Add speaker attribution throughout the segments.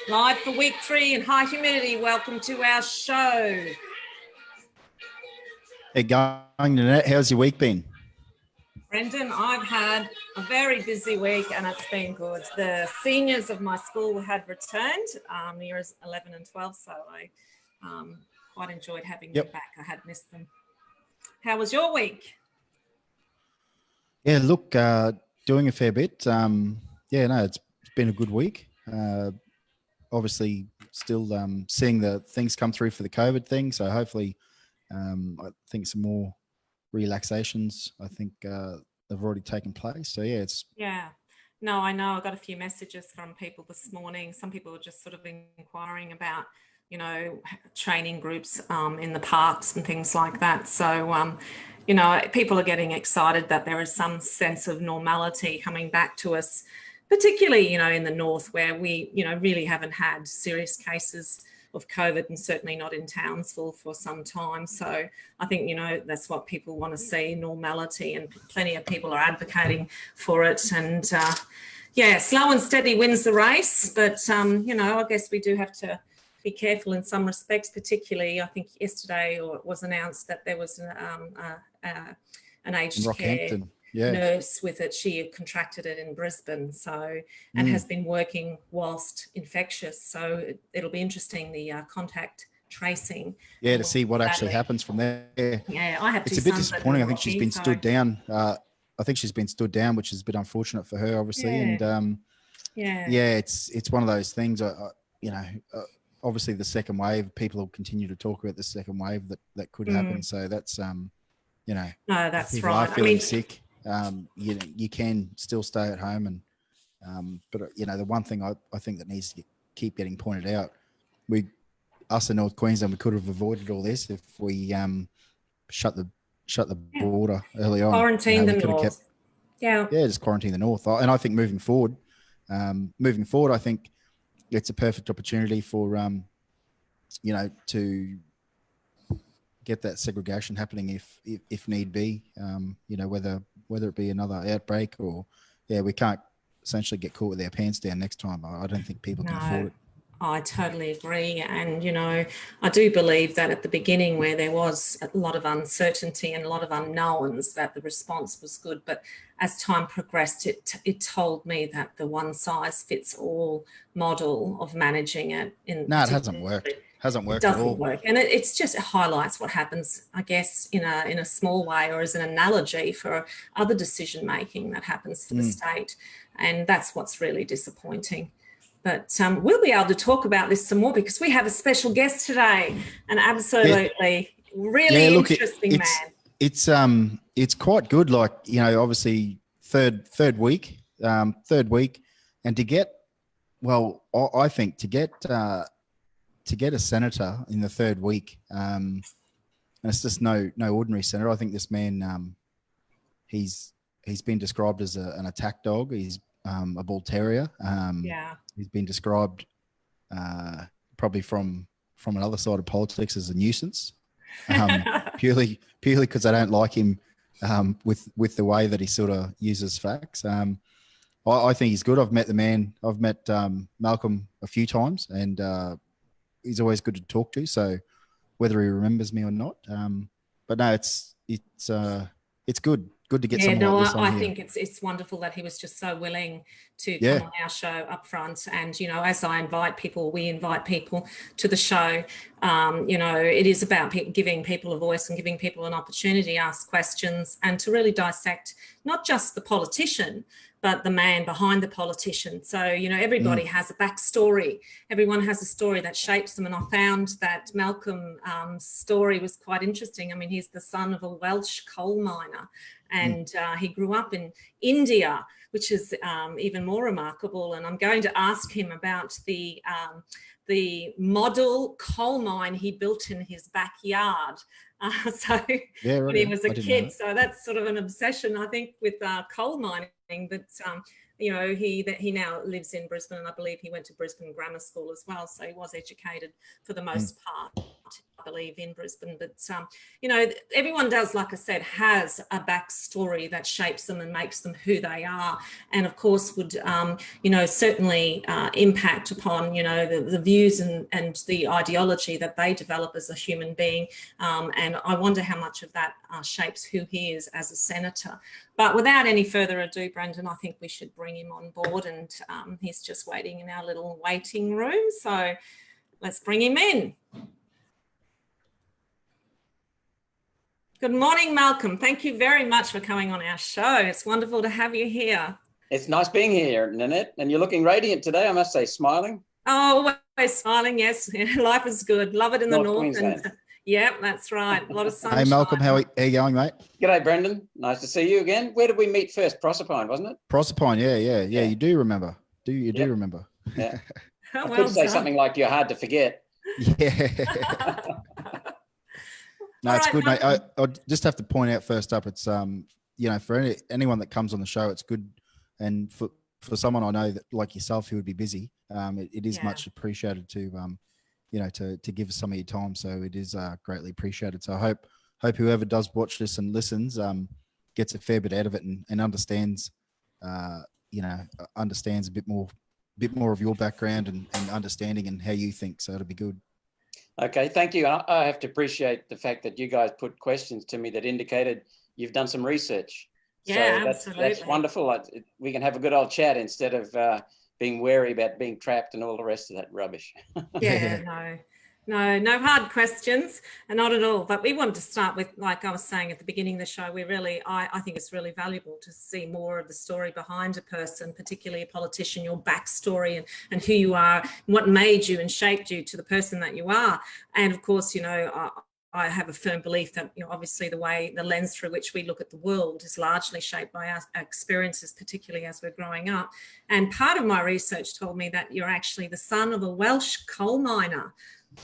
Speaker 1: Live for week 3 in high humidity. Welcome to our show.
Speaker 2: Hey, going, Nanette. How's your week been?
Speaker 1: Brendan, I've had a very busy week and it's been good. The seniors of my school had returned, years 11 and 12, so I quite enjoyed having them back. I had missed them. How was your week?
Speaker 2: Yeah, look, doing a fair bit. It's been a good week. Obviously, still seeing the things come through for the COVID thing. So hopefully, I think some more relaxations, I think have already taken place. So yeah,
Speaker 1: No, I know. I got a few messages from people this morning. Some people were just sort of inquiring about, training groups in the parks and things like that. So, people are getting excited that there is some sense of normality coming back to us, particularly, in the north where we, really haven't had serious cases of COVID and certainly not in Townsville for some time. So I think, that's what people want to see, normality, and plenty of people are advocating for it. And slow and steady wins the race. But, I guess we do have to be careful in some respects, particularly I think yesterday or it was announced that there was an aged care nurse with it. She had contracted it in Brisbane, and has been working whilst infectious. So it'll be interesting, the contact tracing.
Speaker 2: Yeah, to see what actually happens from there.
Speaker 1: Yeah, I have.
Speaker 2: It's a bit disappointing. I think she's been stood down. Which is a bit unfortunate for her, obviously. And it's one of those things. Obviously the second wave, people will continue to talk about the second wave that could happen. So that's
Speaker 1: no, that's right.
Speaker 2: I mean, sick. You can still stay at home, and but the one thing I think that needs to keep getting pointed out, us in North Queensland, we could have avoided all this if we shut the border early on.
Speaker 1: Quarantine the north.
Speaker 2: Just quarantine the north. And I think moving forward, I think it's a perfect opportunity for to get that segregation happening if need be. Whether it be another outbreak or we can't essentially get caught with our pants down next time. I don't think people can afford it.
Speaker 1: I totally agree. And, I do believe that at the beginning where there was a lot of uncertainty and a lot of unknowns, that the response was good. But as time progressed, it told me that the one size fits all model of managing it.
Speaker 2: It hasn't worked. It
Speaker 1: doesn't work. And it highlights what happens, I guess, in a small way, or as an analogy for other decision making that happens for the state. And that's what's really disappointing. But we'll be able to talk about this some more because we have a special guest today, an absolutely really interesting man.
Speaker 2: It's quite good. Like, obviously third week, and to get, I think to get a senator in the third week, and it's just no ordinary senator. I think this man, he's been described as an attack dog. He's a bull terrier. He's been described probably from another side of politics as a nuisance, purely because I don't like him with the way that he sort of uses facts. I think he's good. I've met the man. I've met Malcolm a few times, and he's always good to talk to. So whether he remembers me or not, but no, it's good. Good to get someone like this on
Speaker 1: I
Speaker 2: here.
Speaker 1: think it's wonderful that he was just so willing to come on our show up front. And, as we invite people to the show, it is about giving people a voice and giving people an opportunity to ask questions and to really dissect not just the politician, but the man behind the politician. So, everybody has a backstory. Everyone has a story that shapes them. And I found that Malcolm's story was quite interesting. I mean, he's the son of a Welsh coal miner, and he grew up in India, which is even more remarkable. And I'm going to ask him about the model coal mine he built in his backyard. When he was a kid. So that's sort of an obsession, I think, with coal mining. But he now lives in Brisbane, and I believe he went to Brisbane Grammar School as well. So he was educated for the most part. I believe, in Brisbane. But, you know, everyone does, like I said, has a backstory that shapes them and makes them who they are. And of course would, you know, certainly impact upon, you know, the views and the ideology that they develop as a human being. And I wonder how much of that shapes who he is as a senator. But without any further ado, Brendan, I think we should bring him on board, and he's just waiting in our little waiting room. So let's bring him in. Good morning, Malcolm. Thank you very much for coming on our show. It's wonderful to have you here.
Speaker 3: It's nice being here, Nanette, and you're looking radiant today, I must say, smiling.
Speaker 1: Oh, always smiling, yes. Life is good. Love it in the north.
Speaker 3: Queensland.
Speaker 1: And, yeah, that's right. A lot of sunshine.
Speaker 2: Hey, Malcolm, how are you going, mate?
Speaker 3: G'day, Brendan. Nice to see you again. Where did we meet first? Proserpine, wasn't it?
Speaker 2: Proserpine, yeah. You do remember. You do remember.
Speaker 3: Yeah.
Speaker 1: Oh,
Speaker 3: I
Speaker 1: well
Speaker 3: could say
Speaker 1: done.
Speaker 3: something like you're hard to forget.
Speaker 2: Yeah. No,
Speaker 1: All
Speaker 2: it's
Speaker 1: right,
Speaker 2: good, mate.
Speaker 1: Malcolm.
Speaker 2: I just have to point out first up, it's you know, for anyone that comes on the show, it's good, and for someone I know that like yourself who would be busy, it is much appreciated to you know, to give us some of your time. So it is greatly appreciated. So I hope whoever does watch this and listens gets a fair bit out of it and understands you know, understands a bit more of your background and understanding and how you think. So it'll be good.
Speaker 3: Okay, thank you. I have to appreciate the fact that you guys put questions to me that indicated you've done some research.
Speaker 1: Yeah,
Speaker 3: so
Speaker 1: absolutely.
Speaker 3: That's wonderful. We can have a good old chat instead of being wary about being trapped and all the rest of that rubbish.
Speaker 1: Yeah, no hard questions, and not at all. But we wanted to start with, like I was saying at the beginning of the show, I think it's really valuable to see more of the story behind a person, particularly a politician, your backstory and who you are, what made you and shaped you to the person that you are. And of course, you know, I have a firm belief that, you know, obviously the lens through which we look at the world is largely shaped by our experiences, particularly as we're growing up. And part of my research told me that you're actually the son of a Welsh coal miner.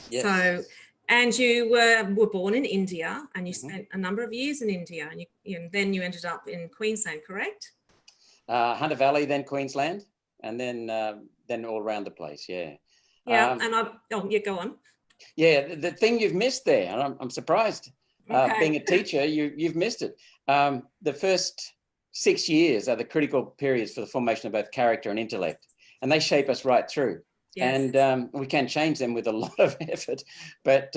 Speaker 3: Yes.
Speaker 1: So, and you were born in India, and you spent a number of years in India, and then you ended up in Queensland, correct?
Speaker 3: Hunter Valley, then Queensland, and then all around the place. Yeah.
Speaker 1: Yeah. And go on.
Speaker 3: Yeah, the thing you've missed there, and I'm surprised.
Speaker 1: Okay.
Speaker 3: Being a teacher, you've missed it. The first 6 years are the critical periods for the formation of both character and intellect, and they shape us right through.
Speaker 1: Yes.
Speaker 3: And we can change them with a lot of effort. But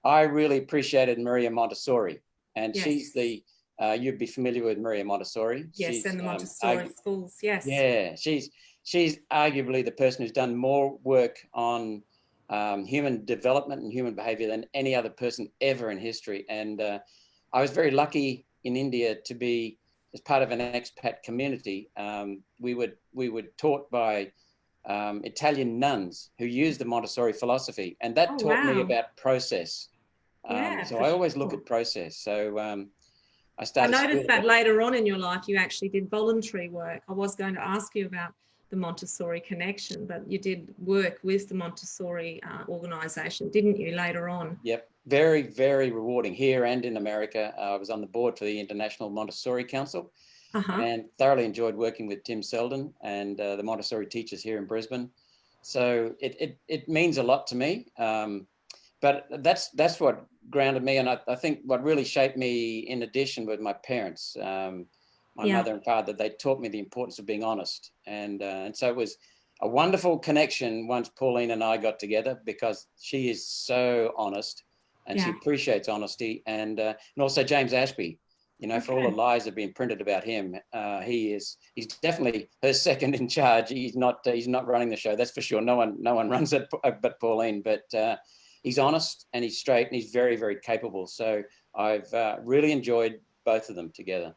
Speaker 3: I really appreciated Maria Montessori, and she's you'd be familiar with Maria Montessori.
Speaker 1: Yes, and the Montessori schools. Yes.
Speaker 3: Yeah, she's arguably the person who's done more work on human development and human behavior than any other person ever in history. And I was very lucky in India to be, as part of an expat community, we were taught by Italian nuns who used the Montessori philosophy, and that taught me about process. So I always look at process. So I
Speaker 1: noticed that later on in your life you actually did voluntary work. I was going to ask you about the Montessori connection, but you did work with the Montessori organisation, didn't you, later on?
Speaker 3: Yep, very, very rewarding here and in America. I was on the board for the International Montessori Council, and thoroughly enjoyed working with Tim Selden and the Montessori teachers here in Brisbane. So it means a lot to me. But that's what grounded me, and I think what really shaped me, in addition, with my parents, my mother and father. They taught me the importance of being honest, and so it was a wonderful connection once Pauline and I got together, because she is so honest, and she appreciates honesty, and also James Ashby. You know, for all the lies that have been printed about him, he's definitely her second in charge. He's not running the show, that's for sure. No one runs it but Pauline. But he's honest and he's straight and he's very, very capable. So I've really enjoyed both of them together.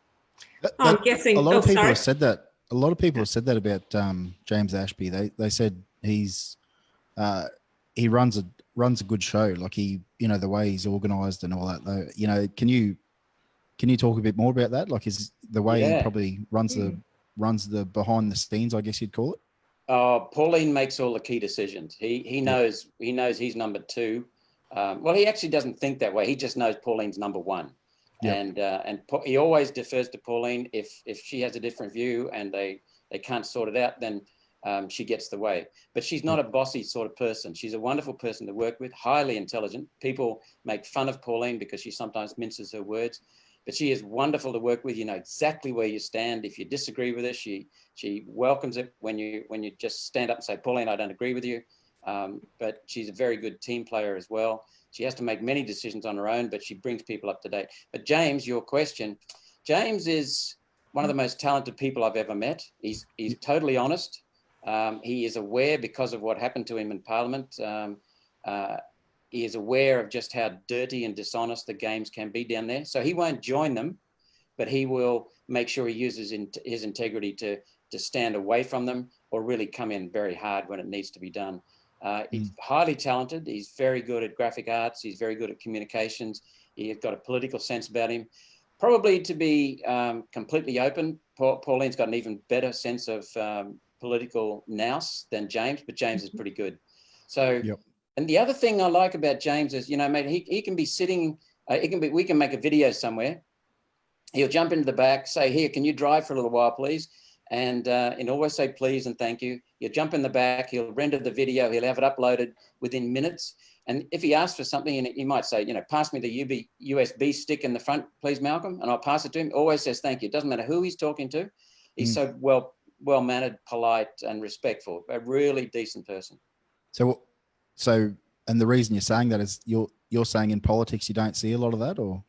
Speaker 1: I'm guessing
Speaker 2: a lot of people have said that. A lot of people have said that about James Ashby. They said he runs a good show. Like the way he's organised and all that. Though, you know, can you talk a bit more about that? Like, is the way he probably runs the behind the scenes, I guess you'd call it?
Speaker 3: Pauline makes all the key decisions. He knows he's number two. Well, he actually doesn't think that way. He just knows Pauline's number one. Yep. And he always defers to Pauline. If she has a different view and they can't sort it out, then she gets the way. But she's not a bossy sort of person. She's a wonderful person to work with, highly intelligent. People make fun of Pauline because she sometimes minces her words, but she is wonderful to work with. You know exactly where you stand. If you disagree with her, she welcomes it when you just stand up and say, Pauline, I don't agree with you. But she's a very good team player as well. She has to make many decisions on her own, but she brings people up to date. But James, your question, James is one of the most talented people I've ever met. He's totally honest. He is aware, because of what happened to him in Parliament, he is aware of just how dirty and dishonest the games can be down there. So he won't join them, but he will make sure he uses his integrity to stand away from them or really come in very hard when it needs to be done. He's highly talented. He's very good at graphic arts. He's very good at communications. He's got a political sense about him. Probably, to be completely open, Pauline's got an even better sense of political nous than James, but James is pretty good. So, and the other thing I like about James is, you know, mate, he can be sitting, we can make a video somewhere. He'll jump into the back, say, here, can you drive for a little while, please? And always say please and thank you. He'll jump in the back, he'll render the video, he'll have it uploaded within minutes. And if he asks for something, and he might say, you know, pass me the USB stick in the front, please, Malcolm, and I'll pass it to him. Always says thank you. It doesn't matter who he's talking to. He's so well-mannered, polite, and respectful. A really decent person.
Speaker 2: So, and the reason you're saying that is you're saying in politics you don't see a lot of that, or?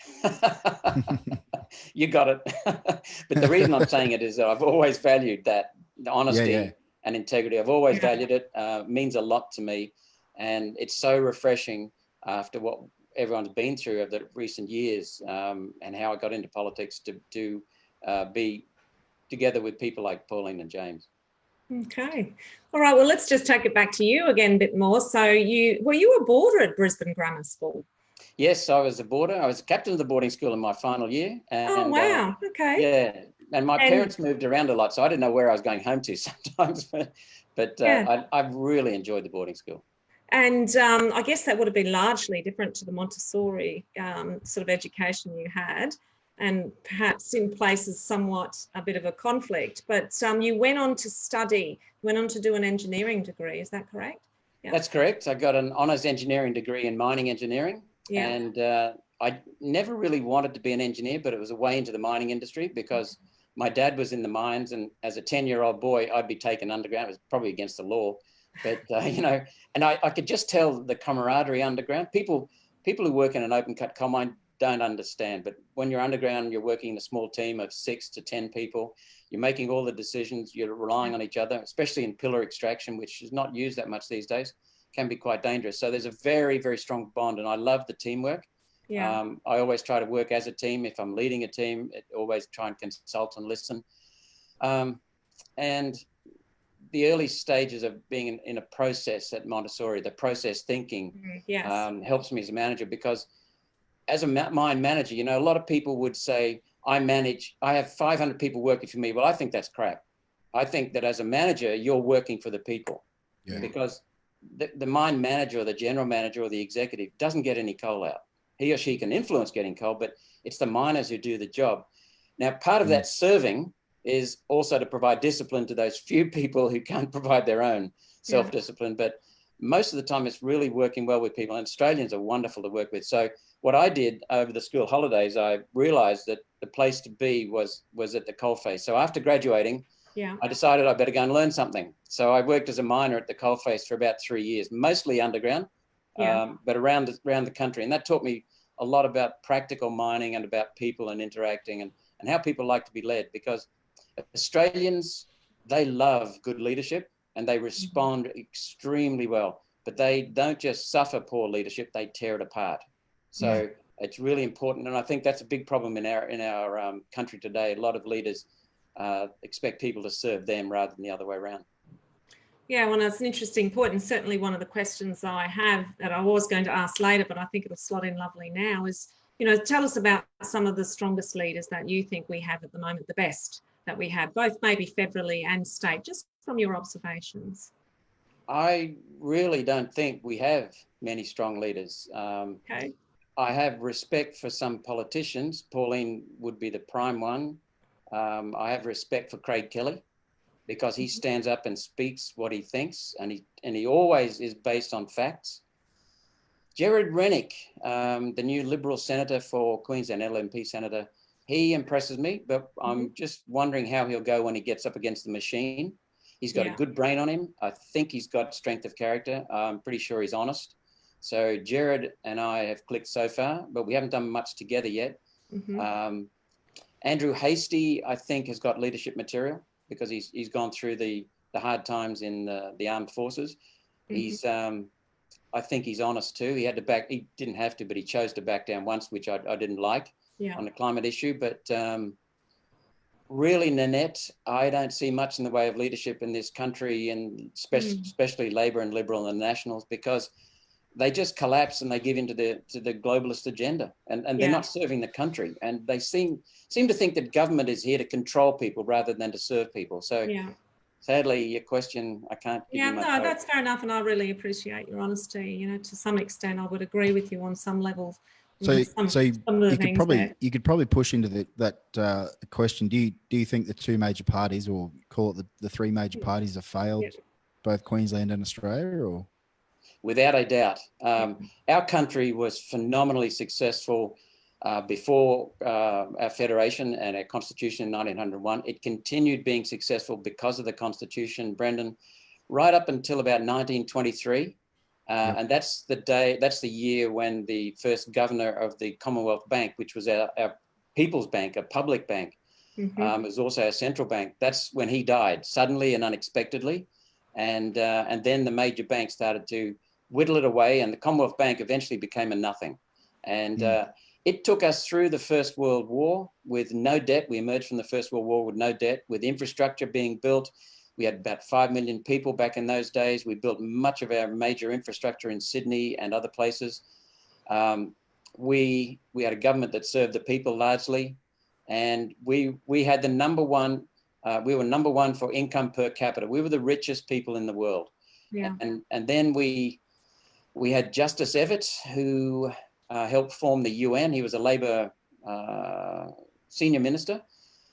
Speaker 3: You got it. But the reason I'm saying it is that I've always valued that, the honesty and integrity. I've always valued it. Means a lot to me. And it's so refreshing after what everyone's been through over the recent years, and how I got into politics to be together with people like Pauline and James.
Speaker 1: Okay. All right. Well, let's just take it back to you again a bit more. So were you a boarder at Brisbane Grammar School?
Speaker 3: Yes, I was a boarder. I was a captain of the boarding school in my final year. And,
Speaker 1: oh, wow. Okay.
Speaker 3: Yeah. And my parents moved around a lot, so I didn't know where I was going home to sometimes. But I've really enjoyed the boarding school.
Speaker 1: And I guess that would have been largely different to the Montessori sort of education you had, and perhaps in places somewhat a bit of a conflict. But you went on to study, went on to do an engineering degree. Is that correct? Yeah.
Speaker 3: That's correct. I got an honours engineering degree in mining engineering. Yeah. And I never really wanted to be an engineer, but it was a way into the mining industry because my dad was in the mines, and as a 10-year-old boy, I'd be taken underground. It was probably against the law. But, you know, and I could just tell the camaraderie underground. People who work in an open cut coal mine don't understand. But when you're underground, you're working in a small team of 6 to 10 people. You're making all the decisions. You're relying on each other, especially in pillar extraction, which is not used that much these days. Can be quite dangerous. So there's a very, very strong bond. And I love the teamwork. Yeah. I always try to work as a team. If I'm leading a team, always try and consult and listen. And the early stages of being in a process at Montessori, the process thinking helps me as a manager, because as a mine manager, you know, a lot of people would say, I have 500 people working for me. Well, I think that's crap. I think that as a manager, you're working for the people, because the mine manager or the general manager or the executive doesn't get any coal out. He or she can influence getting coal, but it's the miners who do the job. Now, part of that serving is also to provide discipline to those few people who can't provide their own self-discipline. But most of the time it's really working well with people, and Australians are wonderful to work with. So what I did over the school holidays, I realized that the place to be was at the coalface. So after graduating, I decided I better go and learn something. So I worked as a miner at the coalface for about 3 years, mostly underground, but around the country. And that taught me a lot about practical mining and about people and interacting and how people like to be led, because Australians, they love good leadership and they respond extremely well, but they don't just suffer poor leadership, they tear it apart. So it's really important. And I think that's a big problem in our country today. A lot of leaders expect people to serve them rather than the other way around.
Speaker 1: Yeah, well, that's an interesting point. And certainly one of the questions I have that I was going to ask later, but I think it'll slot in lovely now, is, you know, tell us about some of the strongest leaders that you think we have at the moment, the best that we have, both maybe federally and state, just from your observations.
Speaker 3: I really don't think we have many strong leaders.
Speaker 1: Okay.
Speaker 3: I have respect for some politicians. Pauline would be the prime one. I have respect for Craig Kelly. because he stands up and speaks what he thinks, and he always is based on facts. Gerard Rennick, the new Liberal senator for Queensland, LNP senator, he impresses me, but I'm just wondering how he'll go when he gets up against the machine. He's got a good brain on him. I think he's got strength of character. I'm pretty sure he's honest. So Gerard and I have clicked so far, but we haven't done much together yet. Andrew Hastie, I think, has got leadership material because he's gone through the hard times in the armed forces. He's, I think he's honest too. He didn't have to, but he chose to back down once, which I didn't like on the climate issue. But really, Nanette, I don't see much in the way of leadership in this country, and especially Labor and Liberal and the Nationals, because they just collapse and they give into the globalist agenda, and they're not serving the country. And they seem to think that government is here to control people rather than to serve people. So sadly, your question, I can't give you much hope.
Speaker 1: That's fair enough. And I really appreciate your honesty. You know, to some extent, I would agree with you on some levels.
Speaker 2: So you could probably push into that question. Do you think the two major parties, or call it the three major parties, have failed both Queensland and Australia, or?
Speaker 3: Without a doubt. Our country was phenomenally successful before our federation and our constitution in 1901. It continued being successful because of the constitution, Brendan, right up until about 1923. And that's the year when the first governor of the Commonwealth Bank, which was our People's Bank, a public bank, was also a central bank. That's when he died, suddenly and unexpectedly. And then the major banks started to whittle it away, and the Commonwealth Bank eventually became a nothing. And it took us through the First World War with no debt. We emerged from the First World War with no debt, with infrastructure being built. We had about 5 million people back in those days. We built much of our major infrastructure in Sydney and other places. We had a government that served the people largely, and we had the number one. We were number one for income per capita. We were the richest people in the world. And then we had Justice Evatt, who helped form the UN. He was a Labor senior minister.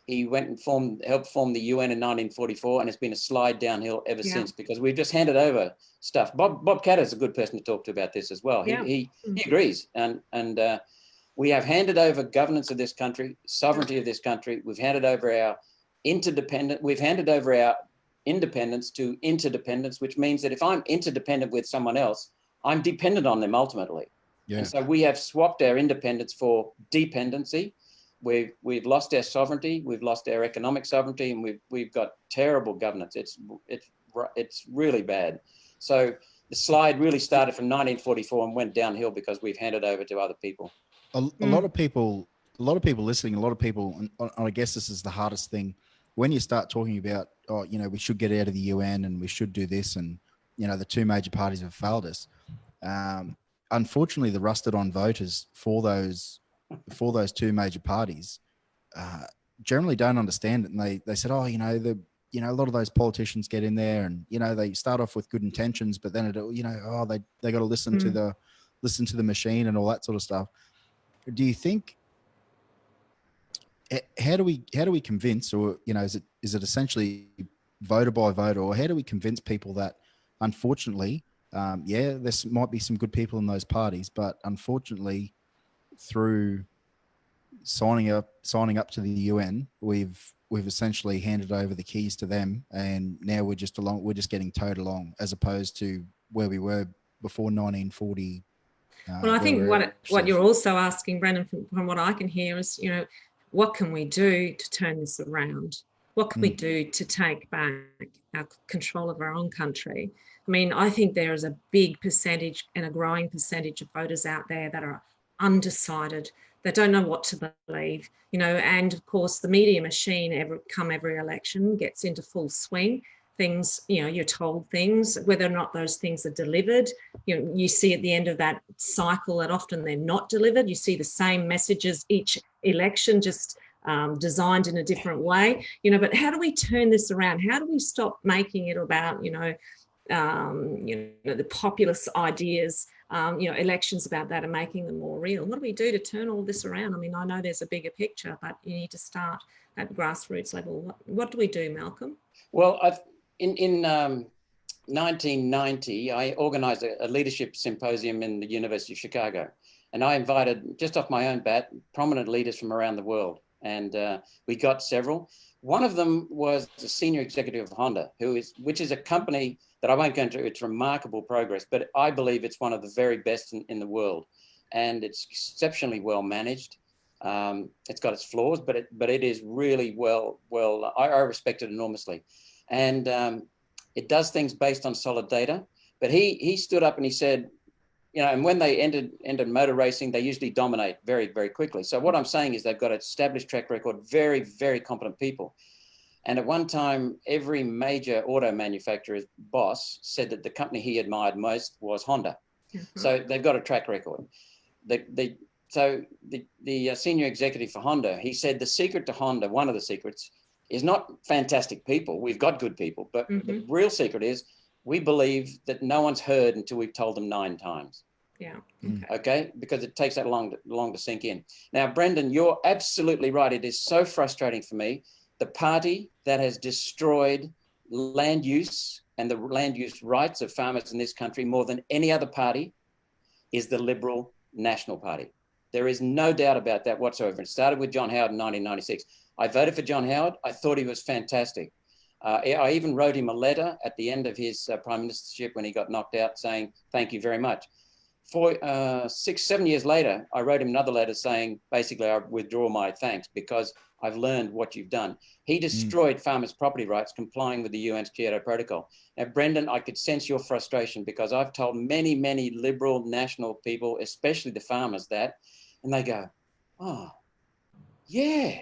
Speaker 3: He went and helped form the UN in 1944, and it's been a slide downhill ever since, because we've just handed over stuff. Bob Catter is a good person to talk to about this as well. He agrees, and we have handed over governance of this country, sovereignty of this country. We've handed over our independence to interdependence, which means that if I'm interdependent with someone else, I'm dependent on them ultimately. And so we have swapped our independence for dependency. We've lost our sovereignty, we've lost our economic sovereignty, and we've got terrible governance. It's really bad. So the slide really started from 1944 and went downhill because we've handed over to other people.
Speaker 2: A lot of people listening, a lot of people, and I guess this is the hardest thing, when you start talking about, we should get out of the UN and we should do this, and the two major parties have failed us. Unfortunately, the rusted on voters for those two major parties generally don't understand it, and they said, a lot of those politicians get in there, and they start off with good intentions, but then they got to listen to the machine and all that sort of stuff. Do you think? How do we convince, or is it essentially voter by voter, or how do we convince people that, unfortunately, there might be some good people in those parties, but unfortunately, through signing up to the UN, we've essentially handed over the keys to them, and now we're just getting towed along, as opposed to where we were before 1940.
Speaker 1: Well, I think what you're also asking, Brendan, from what I can hear, is what can we do to turn this around? What can we do to take back our control of our own country? I mean, I think there is a big percentage and a growing percentage of voters out there that are undecided. They don't know what to believe, and of course the media machine every election gets into full swing. Things, you're told things, whether or not those things are delivered. You see at the end of that cycle that often they're not delivered. You see the same messages each election, just designed in a different way. But how do we turn this around? How do we stop making it about, the populist ideas elections about that and making them more real. What do we do to turn all this around? I mean, I know there's a bigger picture, but you need to start at grassroots level. What do we do, Malcolm?
Speaker 3: Well, in 1990, I organized a leadership symposium in the University of Chicago. And I invited, just off my own bat, prominent leaders from around the world. And we got several. One of them was the senior executive of Honda, which is a company that I won't go into its remarkable progress, but I believe it's one of the very best in the world. And it's exceptionally well managed. It's got its flaws, but it is really I respect it enormously. And it does things based on solid data. But he stood up and he said, and when they entered motor racing, they usually dominate very, very quickly. So what I'm saying is they've got an established track record, very, very competent people. And at one time, every major auto manufacturer's boss said that the company he admired most was Honda. Mm-hmm. So they've got a track record. So the senior executive for Honda, he said the secret to Honda, one of the secrets, is not fantastic people. We've got good people, but mm-hmm. the real secret is we believe that no one's heard until we've told them 9 times.
Speaker 1: Yeah.
Speaker 3: Okay. Because it takes that long to sink in. Now, Brendan, you're absolutely right. It is so frustrating for me. The party that has destroyed land use and the land use rights of farmers in this country more than any other party is the Liberal National Party. There is no doubt about that whatsoever. It started with John Howard in 1996. I voted for John Howard. I thought he was fantastic. I even wrote him a letter at the end of his prime ministership when he got knocked out saying, thank you very much. 6-7 years later, I wrote him another letter saying, basically, I withdraw my thanks because I've learned what you've done. He destroyed farmers' property rights, complying with the UN's Kyoto Protocol. Now, Brendan, I could sense your frustration because I've told many, many Liberal national people, especially the farmers, that, and they go, oh, yeah.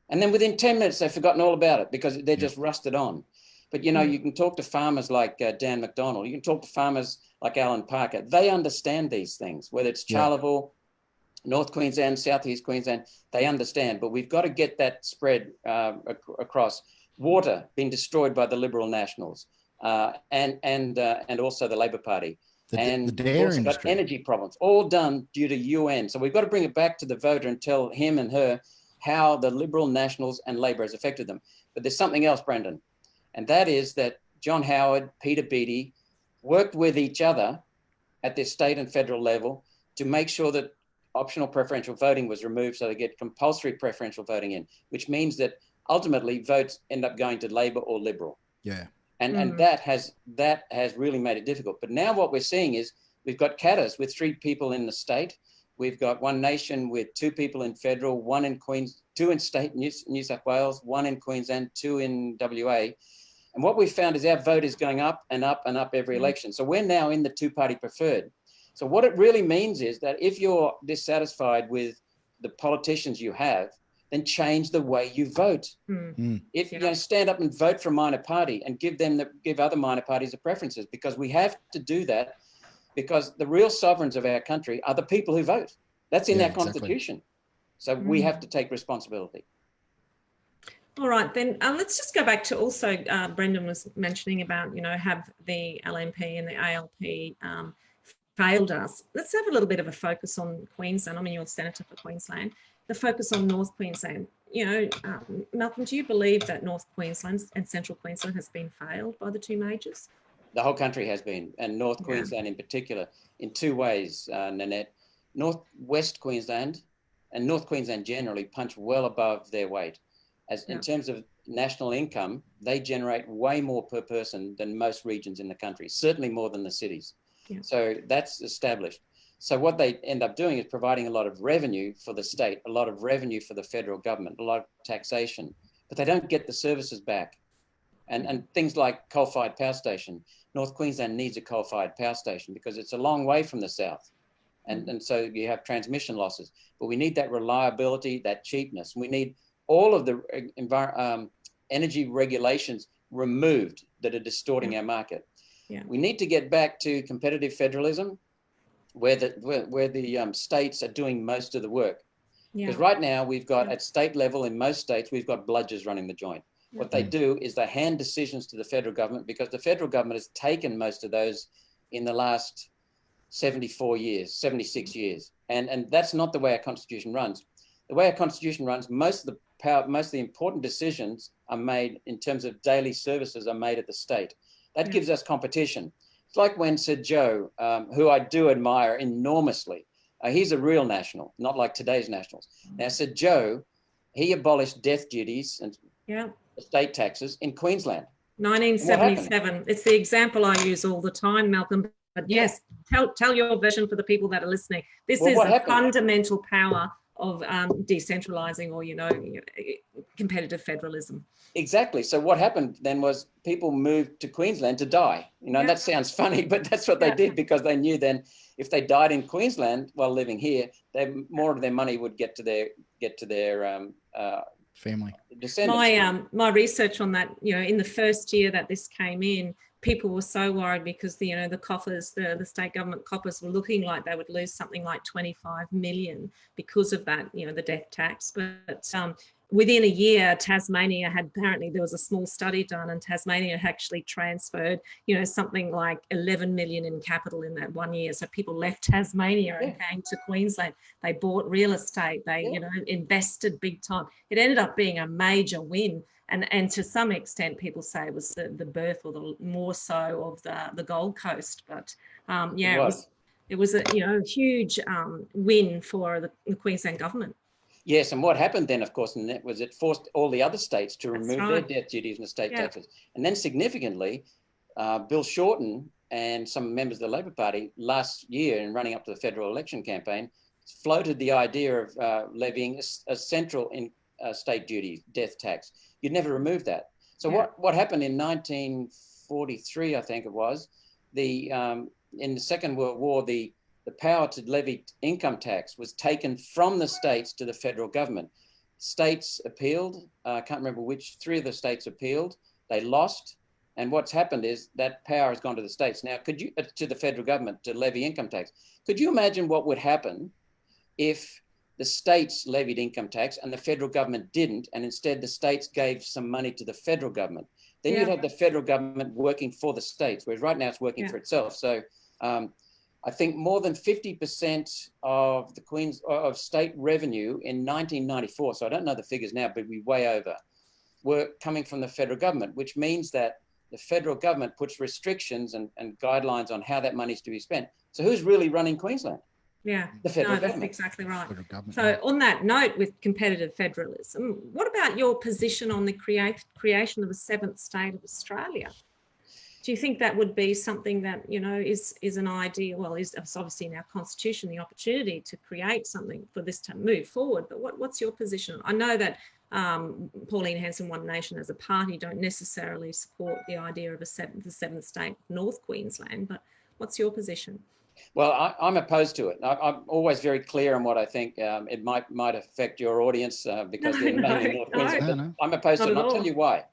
Speaker 3: And then within 10 minutes, they've forgotten all about it because they're just rusted on. But, you can talk to farmers like Dan McDonald. You can talk to farmers like Alan Parker. They understand these things, whether it's Charleville, North Queensland, Southeast Queensland, they understand. But we've got to get that spread across. Water being destroyed by the Liberal Nationals and also the Labor Party. And
Speaker 2: the
Speaker 3: we've also got energy problems, all done due to UN. So we've got to bring it back to the voter and tell him and her how the Liberal Nationals and Labor has affected them. But there's something else, Brendan, and that is that John Howard, Peter Beattie worked with each other at their state and federal level to make sure that optional preferential voting was removed so they get compulsory preferential voting in, which means that ultimately votes end up going to Labor or Liberal.
Speaker 2: Yeah.
Speaker 3: And that has really made it difficult. But now what we're seeing is we've got Katters with 3 people in the state. We've got One Nation with 2 people in federal, 1 in Queens, 2 in state, New South Wales, 1 in Queensland, 2 in WA. And what we've found is our vote is going up and up and up every election. So we're now in the 2-party preferred. So what it really means is that if you're dissatisfied with the politicians you have, then change the way you vote. If you stand up and vote for a minor party and give other minor parties the preferences, because we have to do that. Because the real sovereigns of our country are the people who vote. That's in our constitution. So we have to take responsibility.
Speaker 1: All right, then let's just go back to also, Brendan was mentioning about, have the LNP and the ALP failed us. Let's have a little bit of a focus on Queensland. I mean, you're Senator for Queensland. The focus on North Queensland. Malcolm, do you believe that North Queensland and Central Queensland has been failed by the 2 majors?
Speaker 3: The whole country has been, and North Queensland in particular, in 2 ways, Nanette. Northwest Queensland and North Queensland generally punch well above their weight. In terms of national income, they generate way more per person than most regions in the country, certainly more than the cities. Yeah. So that's established. So what they end up doing is providing a lot of revenue for the state, a lot of revenue for the federal government, a lot of taxation, but they don't get the services back. And things like coal-fired power station. North Queensland needs a coal-fired power station because it's a long way from the south. And so you have transmission losses. But we need that reliability, that cheapness. We need all of the energy regulations removed that are distorting our market. Yeah. We need to get back to competitive federalism where the states are doing most of the work. Because right now we've got, at state level in most states, we've got bludgers running the joint. What they do is they hand decisions to the federal government because the federal government has taken most of those in the last 74 years, 76 years. And that's not the way our constitution runs. The way our constitution runs, most of the important decisions are made in terms of daily services are made at the state. That gives us competition. It's like when Sir Joe, who I do admire enormously, he's a real national, not like today's nationals. Now, Sir Joe, he abolished death duties and estate taxes in Queensland.
Speaker 1: 1977. It's the example I use all the time, Malcolm. But yes, tell your version for the people that are listening. This is a fundamental power of decentralizing or, competitive federalism.
Speaker 3: Exactly. So what happened then was people moved to Queensland to die. That sounds funny, but that's what they did, because they knew then if they died in Queensland while living here, more of their money would get to their
Speaker 2: family
Speaker 1: descendants. My research on that, in the first year that this came in, people were so worried because the coffers, the state government coffers were looking like they would lose something like 25 million because of that, the death tax. But within a year, Tasmania had, apparently there was a small study done, and Tasmania actually transferred, something like 11 million in capital in that 1 year. So people left Tasmania and came to Queensland. They bought real estate. They, invested big time. It ended up being a major win. And to some extent, people say it was the birth, or the more so, of the Gold Coast. But it was a huge win for the Queensland government.
Speaker 3: Yes, and what happened then, of course, was it forced all the other states to remove their death duties and estate taxes. And then significantly, Bill Shorten and some members of the Labor Party last year, in running up to the federal election campaign, floated the idea of levying a central state duty, death tax. You'd never remove that. So what happened in 1943, I think it was, in the Second World War, the power to levy income tax was taken from the states to the federal government. States appealed. I can't remember which. 3 of the states appealed. They lost. And what's happened is that power has gone to the states. Now, to the federal government to levy income tax. Could you imagine what would happen if the states levied income tax and the federal government didn't, and instead the states gave some money to the federal government? Then you'd have the federal government working for the states, whereas right now it's working for itself. So I think more than 50% of of state revenue in 1994, so I don't know the figures now, but we're way over, were coming from the federal government, which means that the federal government puts restrictions and guidelines on how that money is to be spent. So who's really running Queensland?
Speaker 1: Yeah,
Speaker 3: that's
Speaker 1: exactly right. So on that note, with competitive federalism, what about your position on the creation of a 7th state of Australia? Do you think that would be something that, is an idea? Well, is obviously in our constitution the opportunity to create something for this to move forward, but what's your position? I know that Pauline Hanson One Nation as a party don't necessarily support the idea of the 7th state, North Queensland, but what's your position?
Speaker 3: Well, I'm opposed to it. I'm always very clear on what I think. It might affect your audience because they're mainly North Queensland. I'm opposed to it, and I'll tell you why.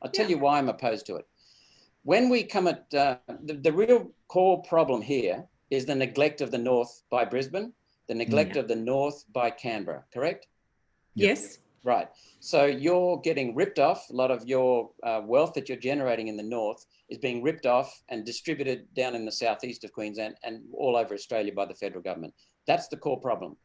Speaker 3: I'll tell you why I'm opposed to it. When we come at the real core problem here is the neglect of the North by Brisbane, the neglect of the North by Canberra, correct?
Speaker 1: Yes.
Speaker 3: Right. So you're getting ripped off. A lot of your wealth that you're generating in the North is being ripped off and distributed down in the southeast of Queensland and all over Australia by the federal government. That's the core problem.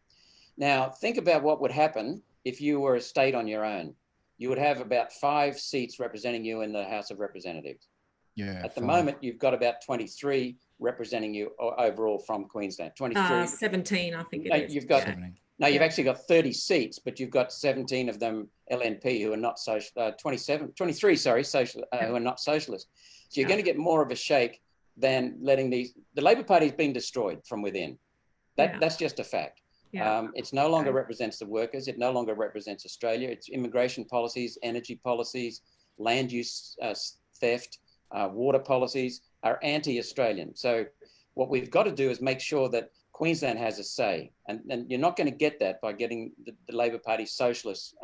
Speaker 3: Now, think about what would happen if you were a state on your own. You would have about 5 seats representing you in the House of Representatives.
Speaker 2: Yeah.
Speaker 3: At the moment, you've got about 23 representing you overall from Queensland. 23.
Speaker 1: 17, I think it is.
Speaker 3: You've got. No, you've actually got 30 seats, but you've got 17 of them LNP who are not social, 23, social, who are not socialist. So you're going to get more of a shake than letting the Labor Party is being destroyed from within. That's just a fact. It no longer represents the workers. It no longer represents Australia. Its immigration policies, energy policies, land use theft, water policies are anti-Australian. So what we've got to do is make sure that Queensland has a say, and you're not going to get that by getting the Labor Party socialists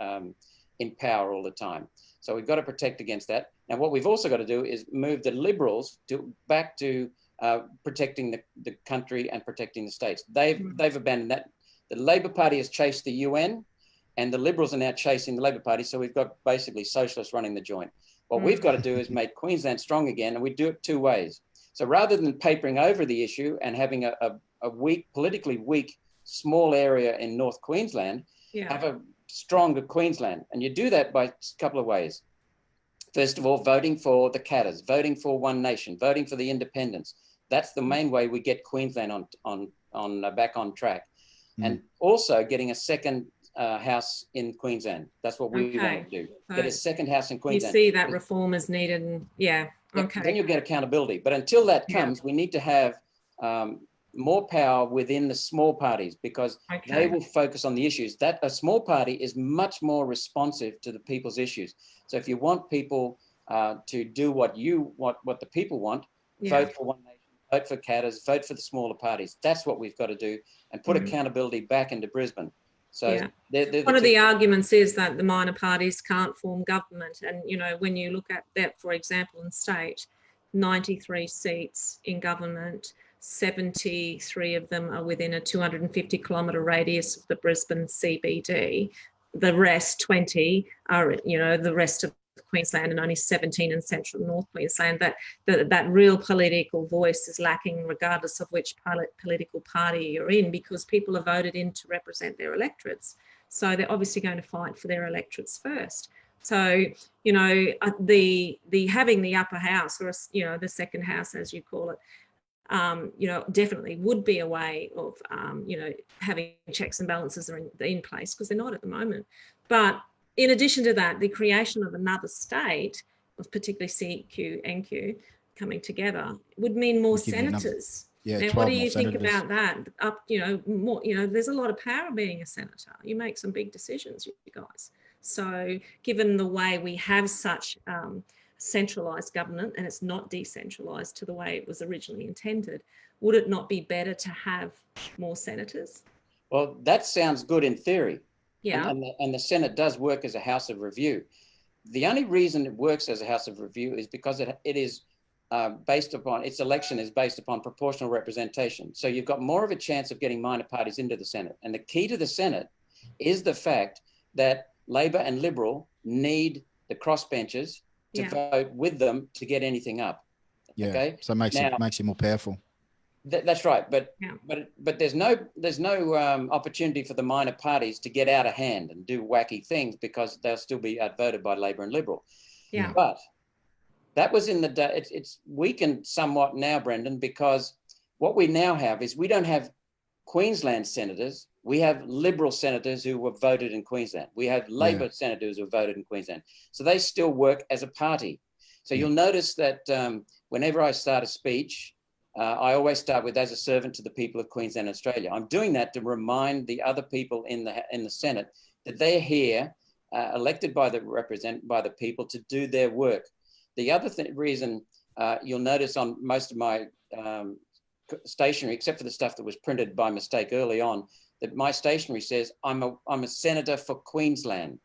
Speaker 3: in power all the time. So we've got to protect against that. Now, what we've also got to do is move the Liberals back to protecting the country and protecting the states. They've abandoned that. The Labor Party has chased the UN, and the Liberals are now chasing the Labor Party. So we've got basically socialists running the joint. What we've got to do is make Queensland strong again, and we do it 2 ways. So rather than papering over the issue and having a weak, politically weak, small area in North Queensland, have a stronger Queensland. And you do that by a couple of ways. First of all, voting for the Katters, voting for One Nation, voting for the independents. That's the main way we get Queensland back on track. And also getting a second house in Queensland. That's what we want to do. Get a second house in Queensland.
Speaker 1: You see that reform is needed. And
Speaker 3: Then you'll get accountability. But until that comes, we need to have more power within the small parties, because they will focus on the issues. That a small party is much more responsive to the people's issues. So if you want people to do what the people want, vote for One Nation, vote for Katters, vote for the smaller parties. That's what we've got to do, and put accountability back into Brisbane. So one
Speaker 1: of the arguments is that the minor parties can't form government. And, you know, when you look at that, for example, in state, 93 seats in government, 73 of them are within a 250-kilometre radius of the Brisbane CBD. The rest, 20, are, you know, the rest of Queensland, and only 17 in central North Queensland. That real political voice is lacking, regardless of which political party you're in, because people are voted in to represent their electorates. So they're obviously going to fight for their electorates first. So, you know, the having the upper house, or, you know, the second house, as you call it, you know, definitely would be a way of, you know, having checks and balances are in place, because they're not at the moment. But in addition to that, the creation of another state, particularly CQ, NQ, coming together, would mean more senators. Now, what do you think about that? You know, more. You know, there's a lot of power being a senator. You make some big decisions, you guys. So, given the way we have such centralised government, and it's not decentralised to the way it was originally intended, would it not be better to have more senators?
Speaker 3: Well, that sounds good in theory.
Speaker 1: Yeah.
Speaker 3: And the Senate does work as a house of review. The only reason it works as a house of review is because it is based upon, its election is based upon proportional representation. So you've got more of a chance of getting minor parties into the Senate. And the key to the Senate is the fact that Labor and Liberal need the crossbenchers to vote with them to get anything up.
Speaker 2: Yeah.
Speaker 3: Okay.
Speaker 2: So it makes it more powerful.
Speaker 3: That's right, but there's no opportunity for the minor parties to get out of hand and do wacky things, because they'll still be outvoted by Labor and Liberal.
Speaker 1: Yeah.
Speaker 3: But that was in the day. It's weakened somewhat now, Brendan, because what we now have is we don't have Queensland senators. We have Liberal senators who were voted in Queensland. We have Labor senators who were voted in Queensland. So they still work as a party. So you'll notice that whenever I start a speech, I always start with, as a servant to the people of Queensland and Australia. I'm doing that to remind the other people in the Senate that they're here, elected by the people, to do their work. The other reason you'll notice on most of my stationery, except for the stuff that was printed by mistake early on, that my stationery says I'm a senator for Queensland.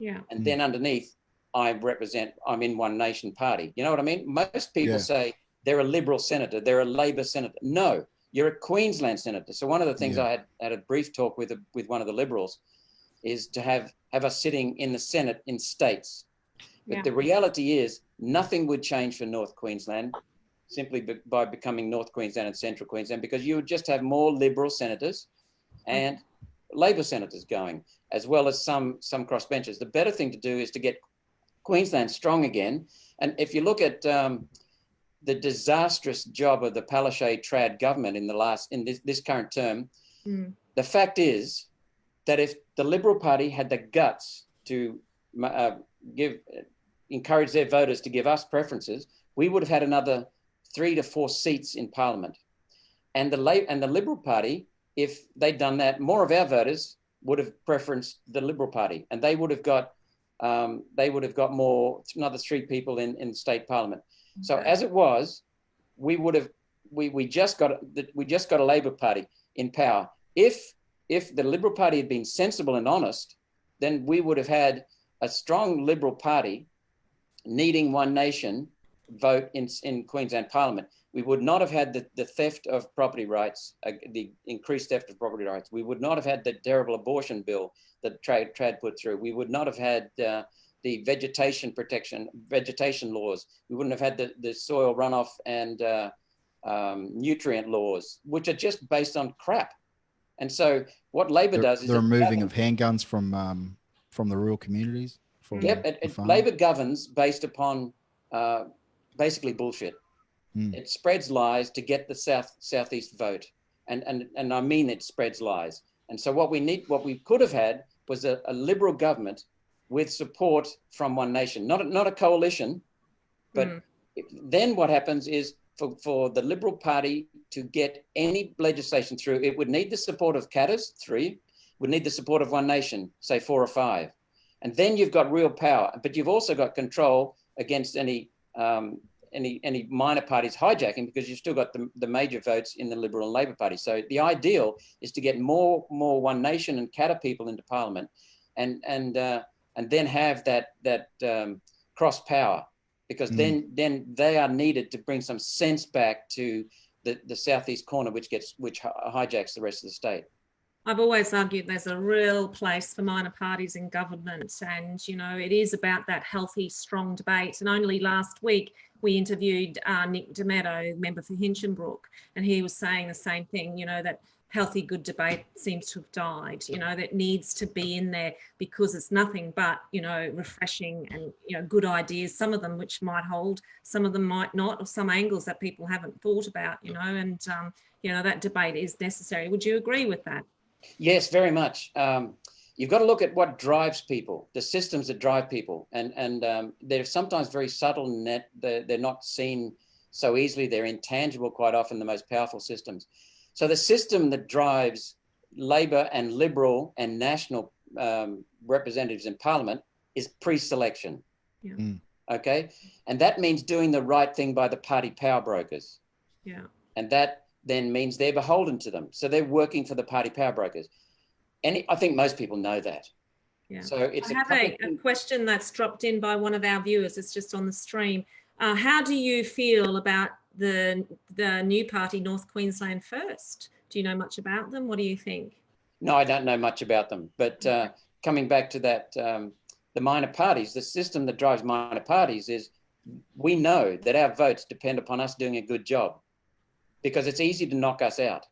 Speaker 3: Yeah. And then underneath, I'm in One Nation party. You know what I mean? Most people say they're a Liberal senator, they're a Labor senator. No, you're a Queensland senator. So one of the things I had a brief talk with one of the Liberals is to have us sitting in the Senate in states. But the reality is nothing would change for North Queensland simply by becoming North Queensland and Central Queensland, because you would just have more Liberal senators and Labor senators going, as well as some crossbenchers. The better thing to do is to get Queensland strong again. And if you look at the disastrous job of the Palaszczuk trad government in this current term, the fact is that if the Liberal Party had the guts to encourage their voters to give us preferences, we would have had another 3 to 4 seats in Parliament. And the Liberal Party, if they'd done that, more of our voters would have preferenced the Liberal Party, and they would have got more, another 3 people in state Parliament. Okay. So as it was, we just got a Labor Party in power. If the Liberal Party had been sensible and honest, then we would have had a strong Liberal Party needing One Nation vote in Queensland Parliament. We would not have had the theft of property rights, the increased theft of property rights. We would not have had the terrible abortion bill that Trad put through. We would not have had the vegetation laws. We wouldn't have had the soil runoff and nutrient laws, which are just based on crap. And so what Labor does is
Speaker 2: the removing of handguns from the rural communities.
Speaker 3: Labor governs based upon basically bullshit. It spreads lies to get the Southeast vote, and I mean it spreads lies. And so what we could have had was a Liberal government with support from One Nation, not a coalition, but then what happens is for the Liberal Party to get any legislation through, it would need the support of Kaddis, 3, would need the support of One Nation, say 4 or 5. And then you've got real power, but you've also got control against any minor parties hijacking, because you've still got the major votes in the Liberal and Labor Party. So the ideal is to get more One Nation and Kaddis people into Parliament, and then have that cross power, because then they are needed to bring some sense back to the southeast corner, which hijacks the rest of the state.
Speaker 1: I've always argued there's a real place for minor parties in government, and it is about that healthy, strong debate. And only last week we interviewed Nick Demetto, member for Hinchinbrook, and he was saying the same thing. That healthy, good debate seems to have died. That needs to be in there, because it's nothing but refreshing and good ideas. Some of them which might hold, some of them might not, or some angles that people haven't thought about. And that debate is necessary. Would you agree with that?
Speaker 3: Yes, very much. You've got to look at what drives people, the systems that drive people, and they're sometimes very subtle, and they're not seen so easily. They're intangible quite often, the most powerful systems. So the system that drives Labor and Liberal and National representatives in Parliament is pre-selection.
Speaker 1: Yeah.
Speaker 3: Okay, and that means doing the right thing by the party power brokers.
Speaker 1: Yeah,
Speaker 3: and that then means they're beholden to them. So they're working for the party power brokers. And I think most people know that.
Speaker 1: Yeah.
Speaker 3: So it's
Speaker 1: I have a question that's dropped in by one of our viewers. It's just on the stream. How do you feel about the new party, North Queensland First? Do you know much about them? What do you think?
Speaker 3: No, I don't know much about them. But coming back to that, the minor parties, the system that drives minor parties is, we know that our votes depend upon us doing a good job, because it's easy to knock us out,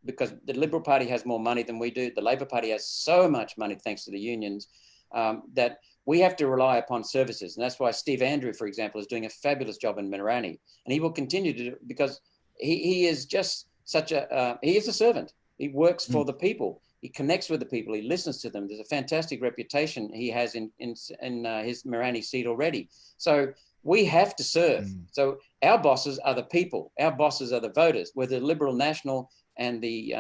Speaker 3: because the Liberal Party has more money than we do. The Labor Party has so much money, thanks to the unions, that we have to rely upon services. And that's why Steve Andrew, for example, is doing a fabulous job in Mirani. And he will continue to do, because he is just such he is a servant. He works for the people. He connects with the people. He listens to them. There's a fantastic reputation he has in his Mirani seat already. So we have to serve. So our bosses are the people. Our bosses are the voters. Whether the Liberal, National, and the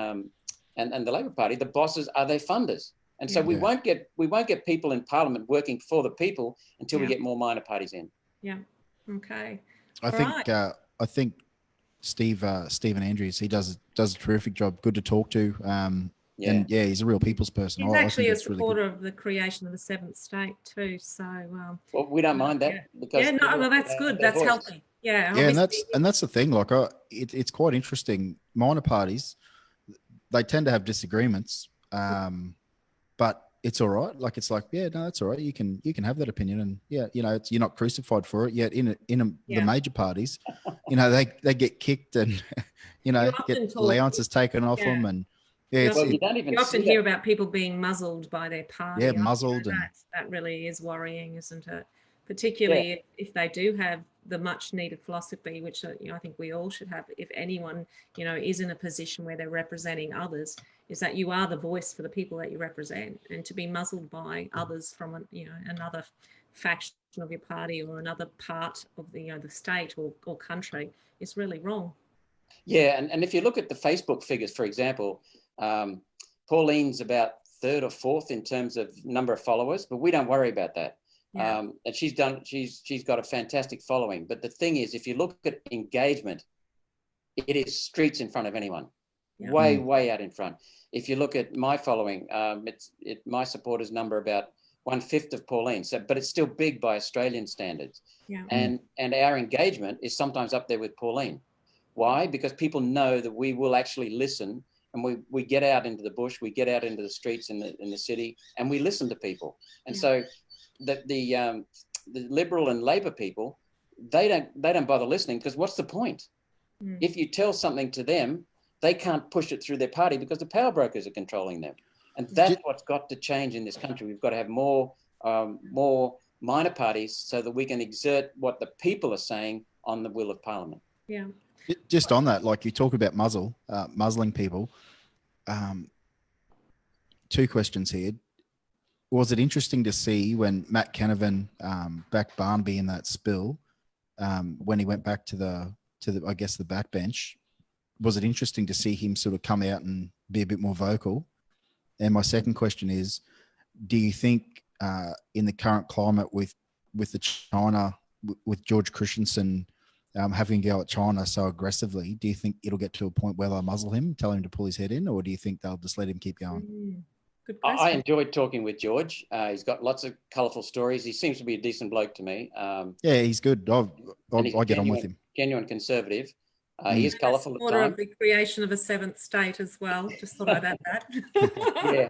Speaker 3: Labor Party, the bosses are their funders. And so we won't get people in Parliament working for the people until we get more minor parties in.
Speaker 1: Yeah. Okay.
Speaker 2: I think Stephen Andrews, he does a terrific job. Good to talk to. And he's a real people's person.
Speaker 1: He's actually a supporter of the creation of the 7th state too. So
Speaker 3: well, we don't mind that. Because
Speaker 1: well, that's good. That's healthy. Yeah,
Speaker 2: and that's the thing. Like, it's quite interesting. Minor parties, they tend to have disagreements, but it's all right. Like, it's like, that's all right. You can have that opinion, and you're not crucified for it. Yet in the major parties, they get kicked, and get allowances taken off them, and
Speaker 1: you often hear about people being muzzled by their party.
Speaker 2: Yeah, muzzled, and
Speaker 1: that really is worrying, isn't it? Particularly if they do have the much needed philosophy, which I think we all should have. If anyone is in a position where they're representing others, is that you are the voice for the people that you represent, and to be muzzled by others from another faction of your party or another part of the state or country is really wrong.
Speaker 3: Yeah, and if you look at the Facebook figures, for example, Pauline's about 3rd or 4th in terms of number of followers, but we don't worry about that. And she's got a fantastic following. But the thing is, if you look at engagement, it is streets in front of anyone, way out in front. If you look at my following, my supporters number about 1/5 of Pauline. So, but it's still big by Australian standards. Yeah. And our engagement is sometimes up there with Pauline. Why? Because people know that we will actually listen, and we get out into the bush, we get out into the streets in the city, and we listen to people. And so the Liberal and Labor people, they don't bother listening, because what's the point? If you tell something to them, they can't push it through their party because the power brokers are controlling them. And that's what's got to change in this country. We've got to have more minor parties so that we can exert what the people are saying on the will of Parliament.
Speaker 1: Yeah.
Speaker 2: Just on that, like you talk about muzzling people. Two questions here. Was it interesting to see when Matt Canavan backed Barnaby in that spill, when he went back to the I guess the backbench? Was it interesting to see him sort of come out and be a bit more vocal? And my second question is, do you think in the current climate with the China, with George Christensen having to go at China so aggressively, do you think it'll get to a point where they'll muzzle him, tell him to pull his head in, or do you think they'll just let him keep going?
Speaker 1: Good
Speaker 3: I enjoyed talking with George. He's got lots of colourful stories. He seems to be a decent bloke to me.
Speaker 2: Yeah, he's good. I get on with him.
Speaker 3: Genuine conservative. He is colourful at times.
Speaker 1: Of the creation of a seventh state as well. Just thought I'd add that.
Speaker 3: Yeah,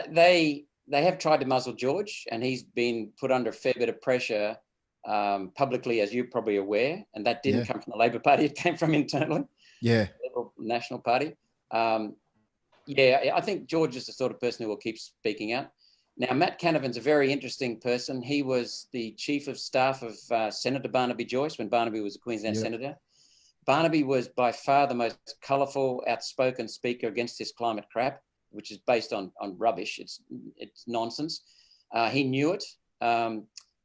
Speaker 3: they have tried to muzzle George, and he's been put under a fair bit of pressure publicly, as you're probably aware. And that didn't come from the Labor Party; it came from internally. Yeah, the Liberal National Party. I think George is the sort of person who will keep speaking out. Now, Matt Canavan's a very interesting person. He was the chief of staff of Senator Barnaby Joyce when Barnaby was a Queensland senator. Barnaby was by far the most colourful, outspoken speaker against this climate crap, which is based on rubbish. It's nonsense. He knew it.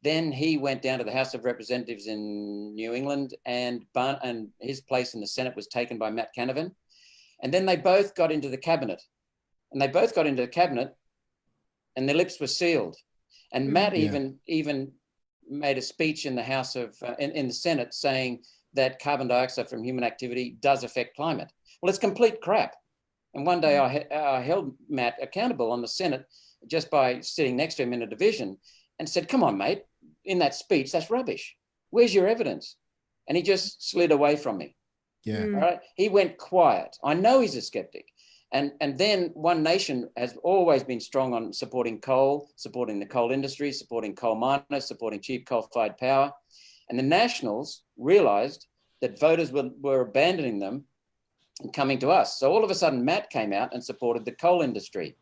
Speaker 3: Then he went down to the House of Representatives in New England, and his place in the Senate was taken by Matt Canavan. And then they both got into the cabinet, and their lips were sealed. And Matt even made a speech in the House of in the Senate saying that carbon dioxide from human activity does affect climate. Well, it's complete crap. And one day I held Matt accountable on the Senate just by sitting next to him in a division and said, "Come on, mate, in that speech, that's rubbish. Where's your evidence?" And he just slid away from me.
Speaker 2: Yeah.
Speaker 3: All right. He went quiet. I know he's a skeptic. And then One Nation has always been strong on supporting coal, supporting the coal industry, supporting coal miners, supporting cheap coal-fired power. And the Nationals realised that voters were abandoning them and coming to us. So all of a sudden, Matt came out and supported the coal industry.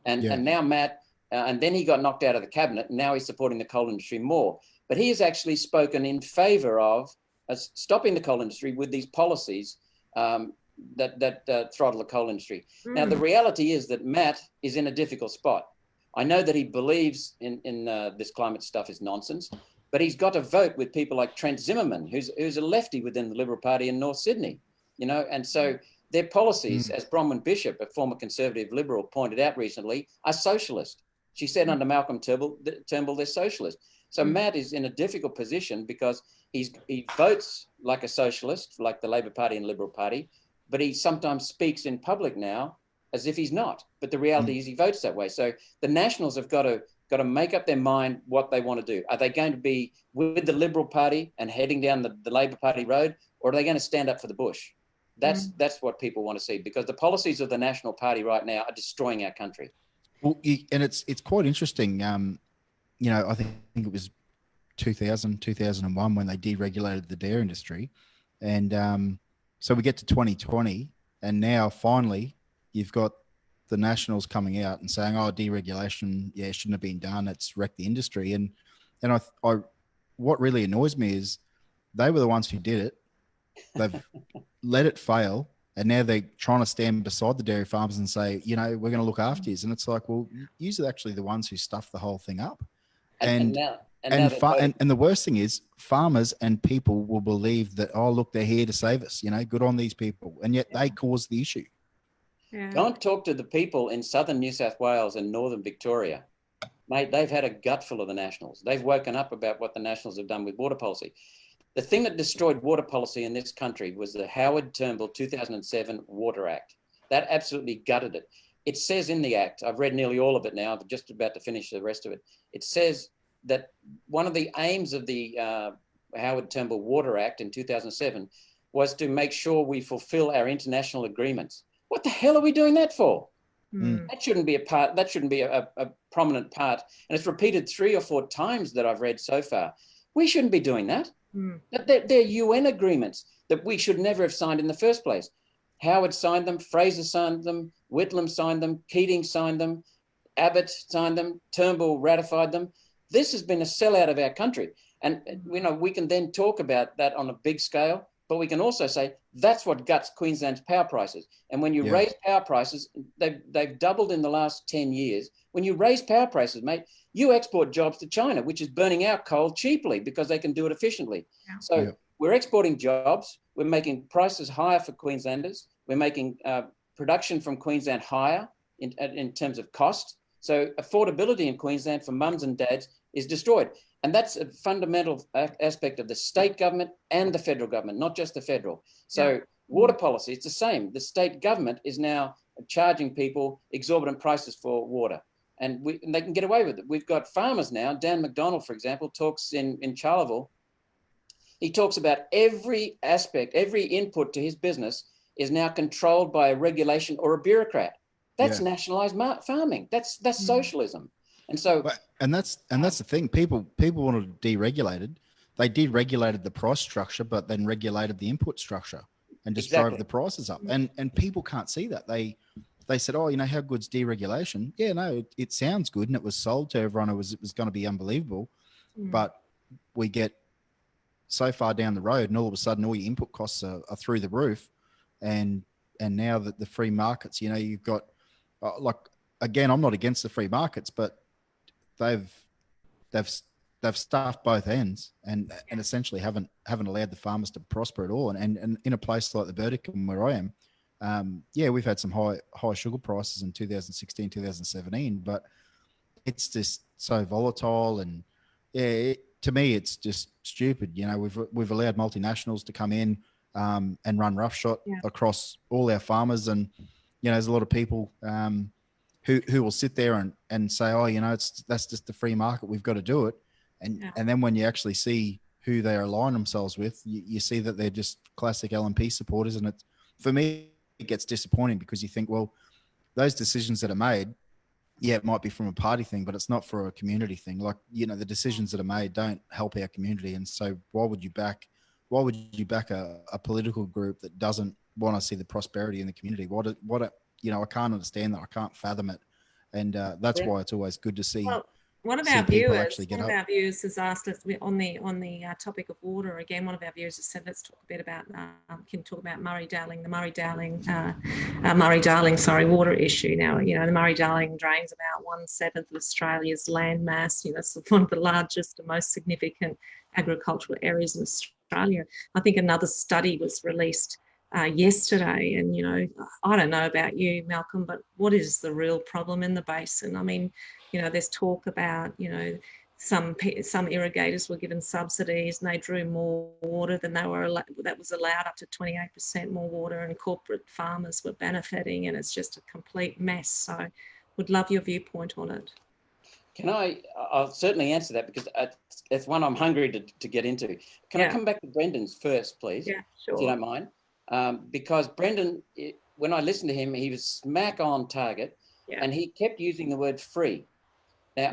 Speaker 3: And now Matt, and then he got knocked out of the cabinet, and now he's supporting the coal industry more. But he has actually spoken in favour of stopping the coal industry with these policies that throttle the coal industry. Now, the reality is that Matt is in a difficult spot. I know that he believes in this climate stuff is nonsense, but he's got to vote with people like Trent Zimmerman, who's a lefty within the Liberal Party in North Sydney, and so their policies, as Bronwyn Bishop, a former Conservative Liberal, pointed out recently, are socialist. She said under Malcolm Turnbull, they're socialist. So Matt is in a difficult position because he votes like a socialist, like the Labor Party and Liberal Party, but he sometimes speaks in public now as if he's not. But the reality is he votes that way. So the Nationals have got to make up their mind what they want to do. Are they going to be with the Liberal Party and heading down the Labor Party road, or are they going to stand up for the bush? That's what people want to see, because the policies of the National Party right now are destroying our country.
Speaker 2: Well, and it's quite interesting. I think it was 2001 when they deregulated the dairy industry, and so we get to 2020, and now finally you've got the Nationals coming out and saying, "Oh, deregulation, shouldn't have been done. It's wrecked the industry." And I what really annoys me is they were the ones who did it. They've let it fail, and now they're trying to stand beside the dairy farmers and say, we're going to look after you. And it's like, well, you're actually the ones who stuffed the whole thing up. And the worst thing is, farmers and people will believe that, oh, look, they're here to save us. Good on these people, and yet they caused the issue.
Speaker 1: Yeah.
Speaker 3: Go and talk to the people in southern New South Wales and northern Victoria, mate. They've had a gutful of the Nationals. They've woken up about what the Nationals have done with water policy. The thing that destroyed water policy in this country was the Howard Turnbull 2007 Water Act. That absolutely gutted it. It says in the Act, I've read nearly all of it now, I'm just about to finish the rest of it. It says that one of the aims of the Howard Turnbull Water Act in 2007 was to make sure we fulfill our international agreements. What the hell are we doing that for? That shouldn't be a part. That shouldn't be a prominent part. And it's repeated 3 or 4 times that I've read so far. We shouldn't be doing that. They're UN agreements. that we should never have signed in the first place. Howard signed them, Fraser signed them, Whitlam signed them, Keating signed them, Abbott signed them, Turnbull ratified them. This has been a sellout of our country. And, you know, we can then talk about that on a big scale, but we can also say that's what guts Queensland's power prices. And when you raise power prices, they've doubled in the last 10 years. When you raise power prices, mate, you export jobs to China, which is burning out coal cheaply because they can do it efficiently. So we're exporting jobs. We're making prices higher for Queenslanders. We're making production from Queensland higher in terms of cost. So affordability in Queensland for mums and dads is destroyed. And that's a fundamental aspect of the state government and the federal government, not just the federal. So water policy, it's the same. The state government is now charging people exorbitant prices for water. And they can get away with it. We've got farmers now. Dan McDonald, for example, talks in Charleville. He talks about every aspect, every input to his business is now controlled by a regulation or a bureaucrat. That's nationalized farming. That's socialism. And so,
Speaker 2: and that's the thing. People wanted deregulated. They deregulated the price structure, but then regulated the input structure and just drove the prices up. And people can't see that. They said, oh, you know, how good's deregulation? Yeah, no, it sounds good, and it was sold to everyone. It was going to be unbelievable, but we get so far down the road, and all of a sudden, all your input costs are through the roof. And now that the free markets, you know, you've got like, again, I'm not against the free markets, but they've stuffed both ends and essentially haven't allowed the farmers to prosper at all. And in a place like the Burdekin where I am, we've had some high sugar prices in 2016, 2017, but it's just so volatile. And to me, it's just stupid. You know, we've allowed multinationals to come in and run roughshod across all our farmers. And, you know, there's a lot of people who will sit there and say, oh, you know, that's just the free market. We've got to do it. And then when you actually see who they align themselves with, you see that they're just classic LNP supporters. And for me, it gets disappointing because you think, well, those decisions that are made, it might be from a party thing, but it's not for a community thing. Like, you know, the decisions that are made don't help our community. And so why would you back a political group that doesn't want to see the prosperity in the community? You know, I can't understand that. I can't fathom it. And that's why it's always good to see.
Speaker 1: Well, one of our viewers has asked us on the topic of water again. One of our viewers has said, let's talk a bit about Murray-Darling water issue. Now, you know, the Murray-Darling drains about 1/7 of Australia's land mass. You know, it's one of the largest and most significant agricultural areas in Australia. I think another study was released yesterday, and, you know, I don't know about you, Malcolm, but what is the real problem in the basin? I mean, you know, there's talk about, you know, some irrigators were given subsidies and they drew more water than that was allowed, up to 28% more water, and corporate farmers were benefiting, and it's just a complete mess. So would love your viewpoint on it.
Speaker 3: I'll certainly answer that because it's one I'm hungry to get into. Can I come back to Brendan's first, please? Yeah, sure. If you don't mind. Because Brendan, when I listened to him, he was smack on target, and he kept using the word free. Now,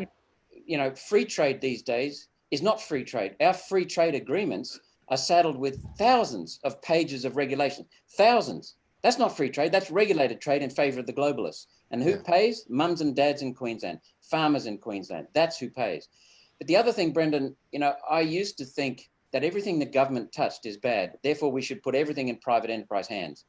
Speaker 3: you know, free trade these days is not free trade. Our free trade agreements are saddled with thousands of pages of regulation. Thousands. That's not free trade. That's regulated trade in favour of the globalists. And who pays? Mums and dads in Queensland, farmers in Queensland. That's who pays. But the other thing, Brendan, you know, I used to think that everything the government touched is bad. Therefore, we should put everything in private enterprise hands.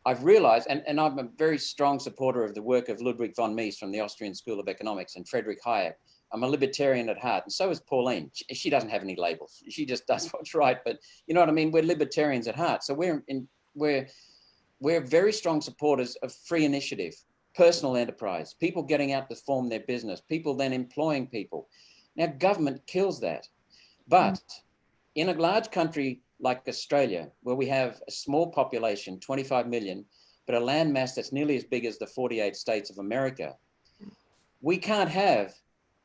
Speaker 3: I've realized, and I'm a very strong supporter of the work of Ludwig von Mises from the Austrian School of Economics and Friedrich Hayek. I'm a libertarian at heart, and so is Pauline. She doesn't have any labels. She just does what's right. But you know what I mean? We're libertarians at heart. So we're very strong supporters of free initiative, personal enterprise, people getting out to form their business, people then employing people. Now, government kills that. But in a large country like Australia, where we have a small population, 25 million, but a land mass that's nearly as big as the 48 states of America, we can't have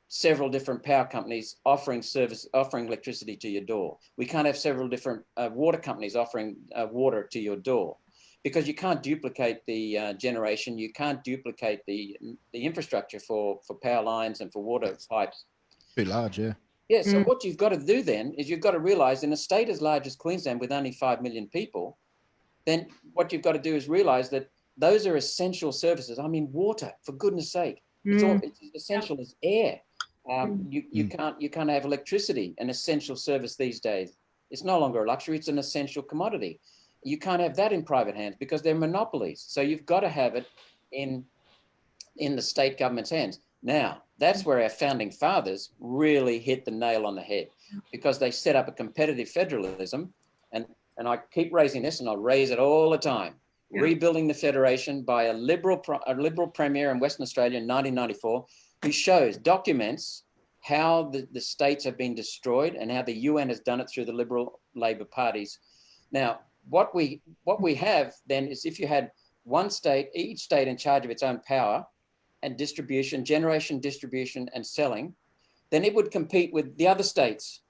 Speaker 3: several different power companies offering electricity to your door. We can't have several different water companies offering water to your door, because you can't duplicate the generation. You can't duplicate the infrastructure for power lines and for water pipes.
Speaker 2: Too large, yeah.
Speaker 3: Yeah, so what you've got to do then is you've got to realize in a state as large as Queensland with only 5 million people, then what you've got to do is realize that those are essential services. I mean, water, for goodness sake, it's as essential as air. You can't have electricity, an essential service these days. It's no longer a luxury, it's an essential commodity. You can't have that in private hands because they're monopolies. So you've got to have it in the state government's hands. Now, that's where our founding fathers really hit the nail on the head, because they set up a competitive federalism. And I keep raising this, and I'll raise it all the time. Yeah. Rebuilding the federation by a liberal premier in Western Australia in 1994, who documents how the states have been destroyed and how the UN has done it through the Liberal Labor parties. Now, what we have then is, if you had one state, each state in charge of its own power and distribution, generation, distribution, and selling, then it would compete with the other states.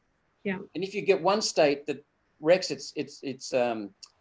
Speaker 3: Yeah. And if you get one state that wrecks its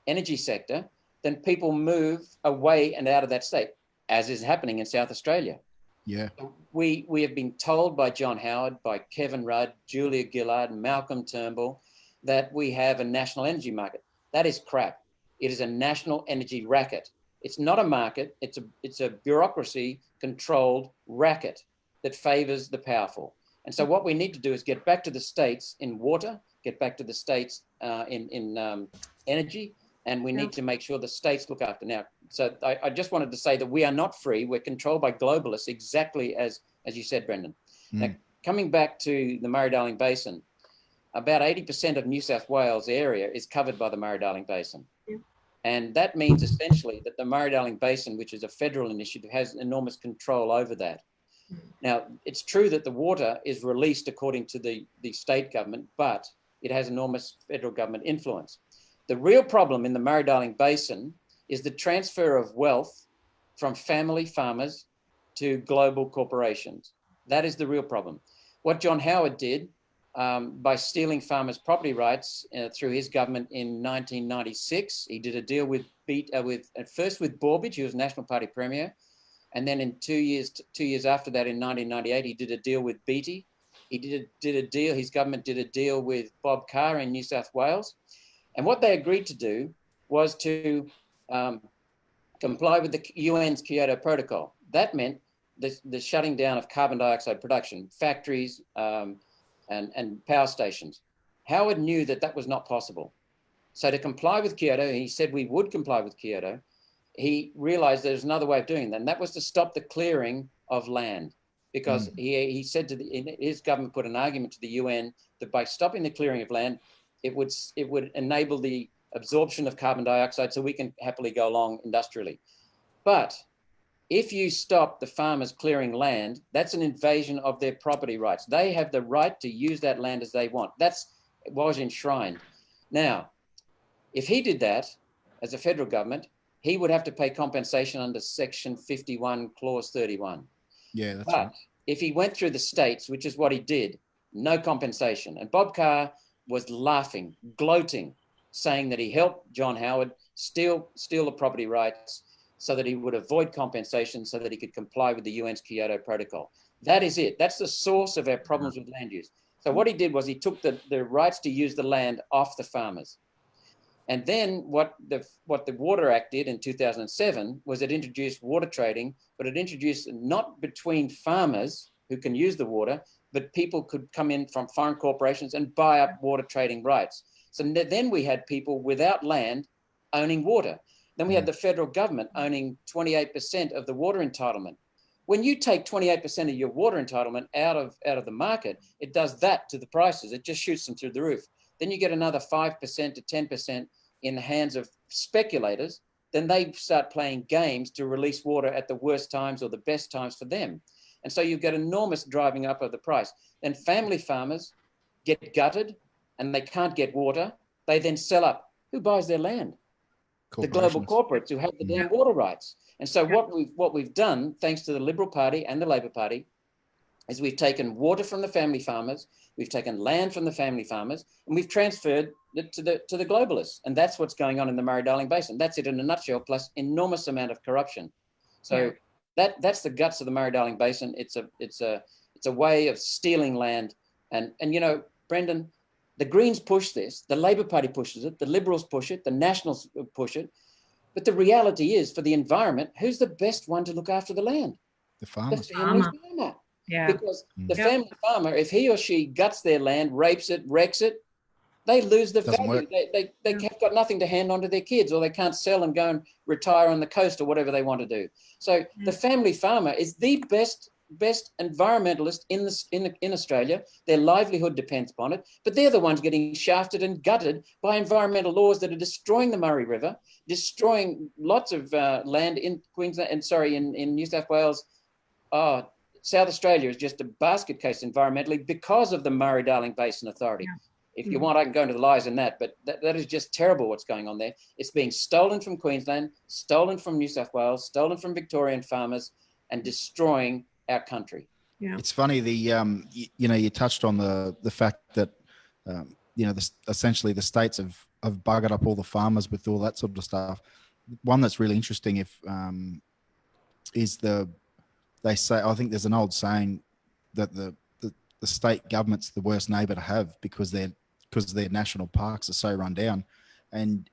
Speaker 3: energy sector, then people move away and out of that state, as is happening in South Australia.
Speaker 2: Yeah.
Speaker 3: We have been told by John Howard, by Kevin Rudd, Julia Gillard, Malcolm Turnbull, that we have a national energy market. That is crap. It is a national energy racket. It's not a market. It's a bureaucracy-controlled racket that favors the powerful. And so what we need to do is get back to the states in water, get back to the states in energy, and we need to make sure the states look after. Now, so I just wanted to say that we are not free. We're controlled by globalists, exactly as you said, Brendan. Now, coming back to the Murray-Darling Basin, about 80% of New South Wales area is covered by the Murray-Darling Basin. Yeah. And that means essentially that the Murray-Darling Basin, which is a federal initiative, has enormous control over that. Now, it's true that the water is released according to the state government, but it has enormous federal government influence. The real problem in the Murray-Darling Basin is the transfer of wealth from family farmers to global corporations. That is the real problem. What John Howard did by stealing farmers' property rights through his government in 1996, he did a deal first with Borbidge, who was National Party Premier, and then in 2 years after that, in 1998, he did a deal with Beattie. He did a deal. His government did a deal with Bob Carr in New South Wales. And what they agreed to do was to comply with the UN's Kyoto Protocol. That meant the shutting down of carbon dioxide production, factories and power stations. Howard knew that that was not possible. So to comply with Kyoto, he said we would comply with Kyoto. He realized there's another way of doing that, and that was to stop the clearing of land, because he said his government put an argument to the UN that by stopping the clearing of land, it would enable the absorption of carbon dioxide so we can happily go along industrially. But if you stop the farmers clearing land, that's an invasion of their property rights. They have the right to use that land as they want. It was enshrined. Now, if he did that as a federal government, he would have to pay compensation under Section 51, Clause 31.
Speaker 2: Yeah, that's right.
Speaker 3: If he went through the states, which is what he did, no compensation. And Bob Carr was laughing, gloating, saying that he helped John Howard steal the property rights so that he would avoid compensation so that he could comply with the UN's Kyoto Protocol. That is it. That's the source of our problems with land use. So what he did was he took the rights to use the land off the farmers. And then what the Water Act did in 2007 was it introduced water trading, but it introduced not between farmers who can use the water, but people could come in from foreign corporations and buy up water trading rights. So then we had people without land owning water. Then we had the federal government owning 28% of the water entitlement. When you take 28% of your water entitlement out of the market, it does that to the prices. It just shoots them through the roof. Then you get another 5% to 10% in the hands of speculators. Then they start playing games to release water at the worst times or the best times for them. And so you've got enormous driving up of the price. Then family farmers get gutted and they can't get water. They then sell up. Who buys their land? The global corporates who have the damn water rights. And so what we've done, thanks to the Liberal Party and the Labor Party, is we've taken water from the family farmers, we've taken land from the family farmers, and we've transferred it to the globalists. And that's what's going on in the Murray-Darling Basin. That's it in a nutshell, plus enormous amount of corruption. So that's the guts of the Murray-Darling Basin. It's a way of stealing land And you know, Brendan, the Greens push this, the Labor Party pushes it, the Liberals push it, the Nationals push it. But the reality is, for the environment, who's the best one to look after the land?
Speaker 2: The farmers.
Speaker 3: The family farmer.
Speaker 1: Yeah.
Speaker 3: Because the family farmer, if he or she guts their land, rapes it, wrecks it, they lose the value. They have got nothing to hand on to their kids, or they can't sell and go and retire on the coast or whatever they want to do. So the family farmer is the best environmentalist in Australia. Their livelihood depends upon it, but they're the ones getting shafted and gutted by environmental laws that are destroying the Murray River, destroying lots of land in Queensland and in New South Wales. South Australia is just a basket case environmentally because of the Murray-Darling Basin Authority. Yeah. If you want, I can go into the lies in that, but that is just terrible what's going on there. It's being stolen from Queensland, stolen from New South Wales, stolen from Victorian farmers, and destroying our country.
Speaker 1: Yeah.
Speaker 2: It's funny, you touched on the fact that, essentially the states have buggered up all the farmers with all that sort of stuff. One that's really interesting is they say, I think there's an old saying that the state government's the worst neighbour to have because their national parks are so run down. And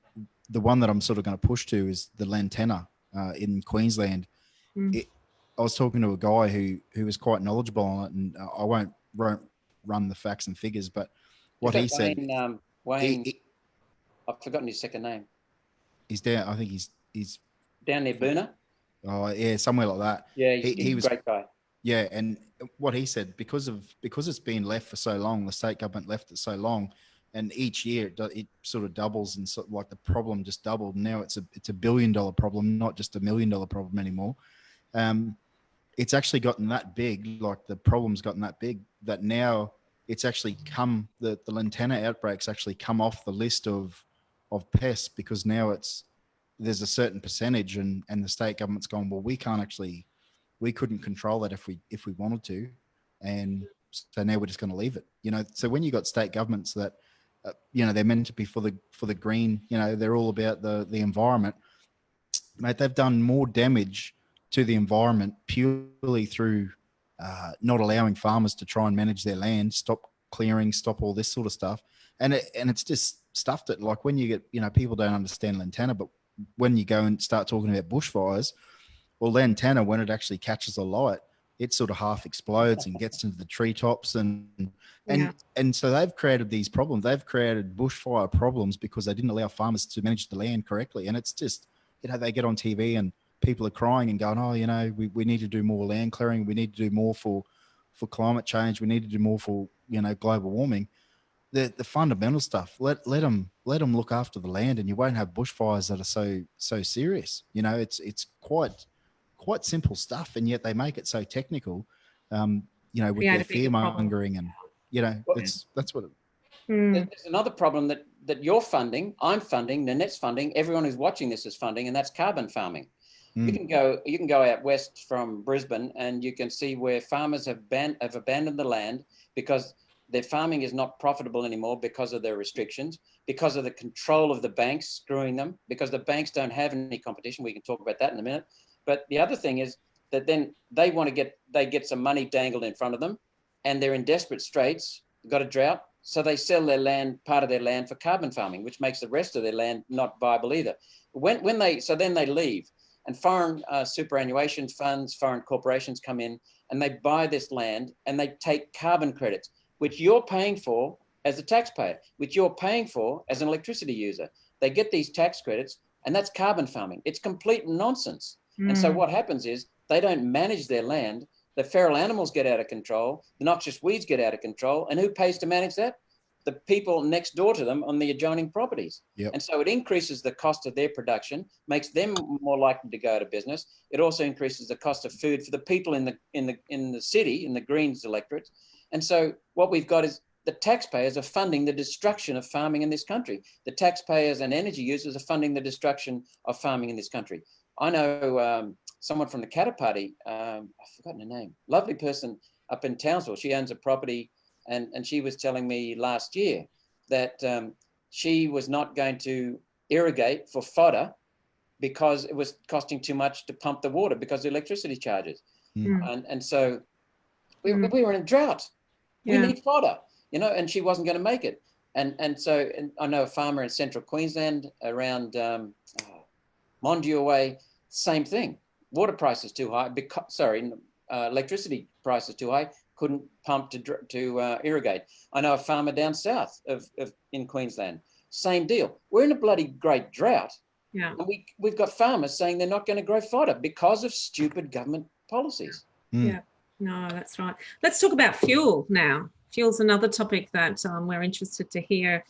Speaker 2: the one that I'm sort of going to push to is the Lantana in Queensland. I was talking to a guy who was quite knowledgeable on it, and I won't run the facts and figures, but what he said.
Speaker 3: Wayne, I've forgotten his second name.
Speaker 2: He's down. I think he's
Speaker 3: down near Boona.
Speaker 2: Oh yeah, somewhere like that.
Speaker 3: Yeah, he was a great guy.
Speaker 2: Yeah, and what he said, because it's been left for so long, the state government left it so long, and each year it sort of doubles, and so, like the problem just doubled. Now it's a $1 billion problem, not just $1 million problem anymore. It's actually gotten that big, like the problem's gotten that big that now it's actually come, the Lantana outbreaks actually come off the list of pests because now there's a certain percentage and the state government's gone, well, we couldn't control that if we wanted to. And so now we're just going to leave it, So when you got state governments that, they're meant to be for the green, they're all about the environment, mate, they've done more damage to the environment purely through not allowing farmers to try and manage their land, stop clearing, stop all this sort of stuff. And it's just stuff that, like, when you get, people don't understand Lantana, but when you go and start talking about bushfires, well, Lantana, when it actually catches a light, it sort of half explodes and gets into the treetops and so they've created these problems. They've created bushfire problems because they didn't allow farmers to manage the land correctly. And it's just, they get on TV and people are crying and going, oh, we need to do more land clearing. We need to do more for climate change. We need to do more for, global warming. The fundamental stuff, let them look after the land, and you won't have bushfires that are so serious. It's quite simple stuff, and yet they make it so technical, with their fear mongering and, that's what it.
Speaker 3: There's another problem that you're funding, I'm funding, Nanette's funding, everyone who's watching this is funding, and that's carbon farming. You can go out west from Brisbane and you can see where farmers have abandoned the land because their farming is not profitable anymore because of their restrictions, because of the control of the banks screwing them, because the banks don't have any competition. We can talk about that in a minute. But the other thing is that then they get some money dangled in front of them, and they're in desperate straits, got a drought, so they sell their land, part of their land, for carbon farming, which makes the rest of their land not viable either. Then they leave, and foreign superannuation funds, foreign corporations come in and they buy this land and they take carbon credits, which you're paying for as a taxpayer, which you're paying for as an electricity user. They get these tax credits, and that's carbon farming. It's complete nonsense. And so what happens is they don't manage their land. The feral animals get out of control. The noxious weeds get out of control. And who pays to manage that? The people next door to them on the adjoining properties.
Speaker 2: Yep.
Speaker 3: And so it increases the cost of their production, makes them more likely to go out of business. It also increases the cost of food for the people in the city, in the Greens electorate. And so what we've got is the taxpayers are funding the destruction of farming in this country. The taxpayers and energy users are funding the destruction of farming in this country. I know someone from the Katter Party, I've forgotten her name, lovely person up in Townsville. She owns a property, and she was telling me last year that she was not going to irrigate for fodder because it was costing too much to pump the water because of the electricity charges. And so we were in a drought. We need fodder. you know, and she wasn't going to make it. And so I know a farmer in central Queensland around Mondial Way, same thing. Water prices too high, electricity prices too high, couldn't pump to irrigate. I know a farmer down south in Queensland, same deal. We're in a bloody great drought.
Speaker 1: Yeah.
Speaker 3: And we've got farmers saying they're not going to grow fodder because of stupid government policies.
Speaker 1: Yeah, no, that's right. Let's talk about fuel now. Fuel's another topic that we're interested to hear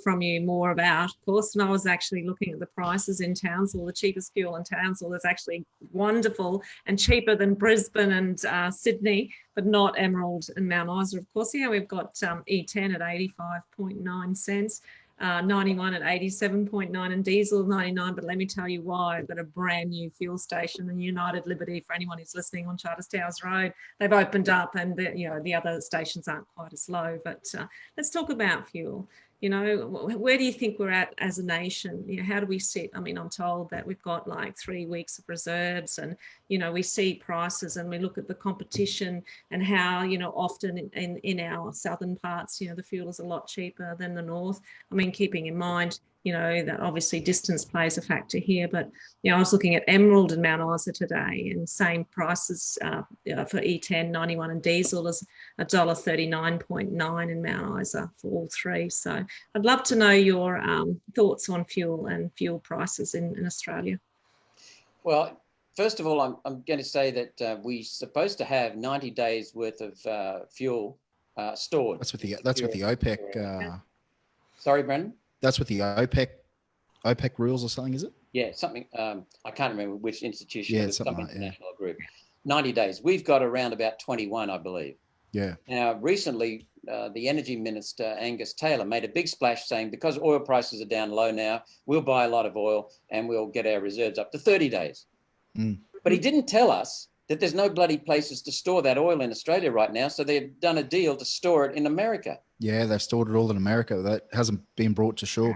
Speaker 1: from you more about, of course. And I was actually looking at the prices in Townsville. The cheapest fuel in Townsville is actually wonderful and cheaper than Brisbane and Sydney, but not Emerald and Mount Isa, of course. Yeah, we've got E10 at 85.9 cents. 91 at 87.9 and diesel 99. But let me tell you why. I've got a brand new fuel station, the United Liberty, for anyone who's listening, on Charters Towers Road. They've opened up, and the other stations aren't quite as low. But let's talk about fuel. You know, where do you think we're at as a nation? You know, how do we sit? I mean, I'm told that we've got like 3 weeks of reserves, and, you know, we see prices and we look at the competition and how, you know, often in our southern parts, you know, the fuel is a lot cheaper than the north. I mean, keeping in mind, you know, that obviously distance plays a factor here, but, you know, I was looking at Emerald and Mount Isa today, and same prices for E10, 91 and diesel is $1.39.9 in Mount Isa for all three. So I'd love to know your thoughts on fuel and fuel prices in Australia.
Speaker 3: Well, first of all, I'm going to say that we're supposed to have 90 days worth of fuel stored.
Speaker 2: That's what the OPEC.
Speaker 3: Sorry, Brendan?
Speaker 2: That's what the OPEC rules or something, is it?
Speaker 3: Yeah, something. I can't remember which institution.
Speaker 2: Yeah,
Speaker 3: but
Speaker 2: something
Speaker 3: some
Speaker 2: like,
Speaker 3: international group. 90 days. We've got around about 21, I believe.
Speaker 2: Yeah.
Speaker 3: Now, recently, the Energy Minister, Angus Taylor, made a big splash saying, because oil prices are down low now, we'll buy a lot of oil and we'll get our reserves up to 30 days. But he didn't tell us that there's no bloody places to store that oil in Australia right now. So they've done a deal to store it in America.
Speaker 2: Yeah, they've stored it all in America. That hasn't been brought to shore.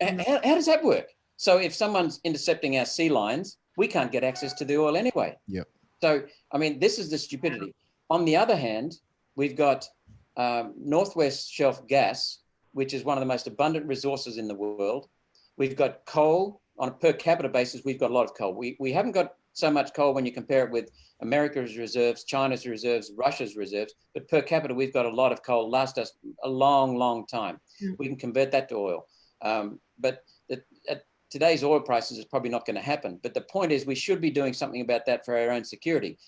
Speaker 3: How does that work? So if someone's intercepting our sea lines, we can't get access to the oil anyway.
Speaker 2: Yep.
Speaker 3: So, I mean, this is the stupidity. On the other hand, we've got Northwest Shelf gas, which is one of the most abundant resources in the world. We've got coal. On a per capita basis, we've got a lot of coal. We haven't got so much coal when you compare it with America's reserves, China's reserves, Russia's reserves, but per capita, we've got a lot of coal, last us a long, long time. We can convert that to oil. But at today's oil prices, it's probably not going to happen. But the point is, we should be doing something about that for our own security.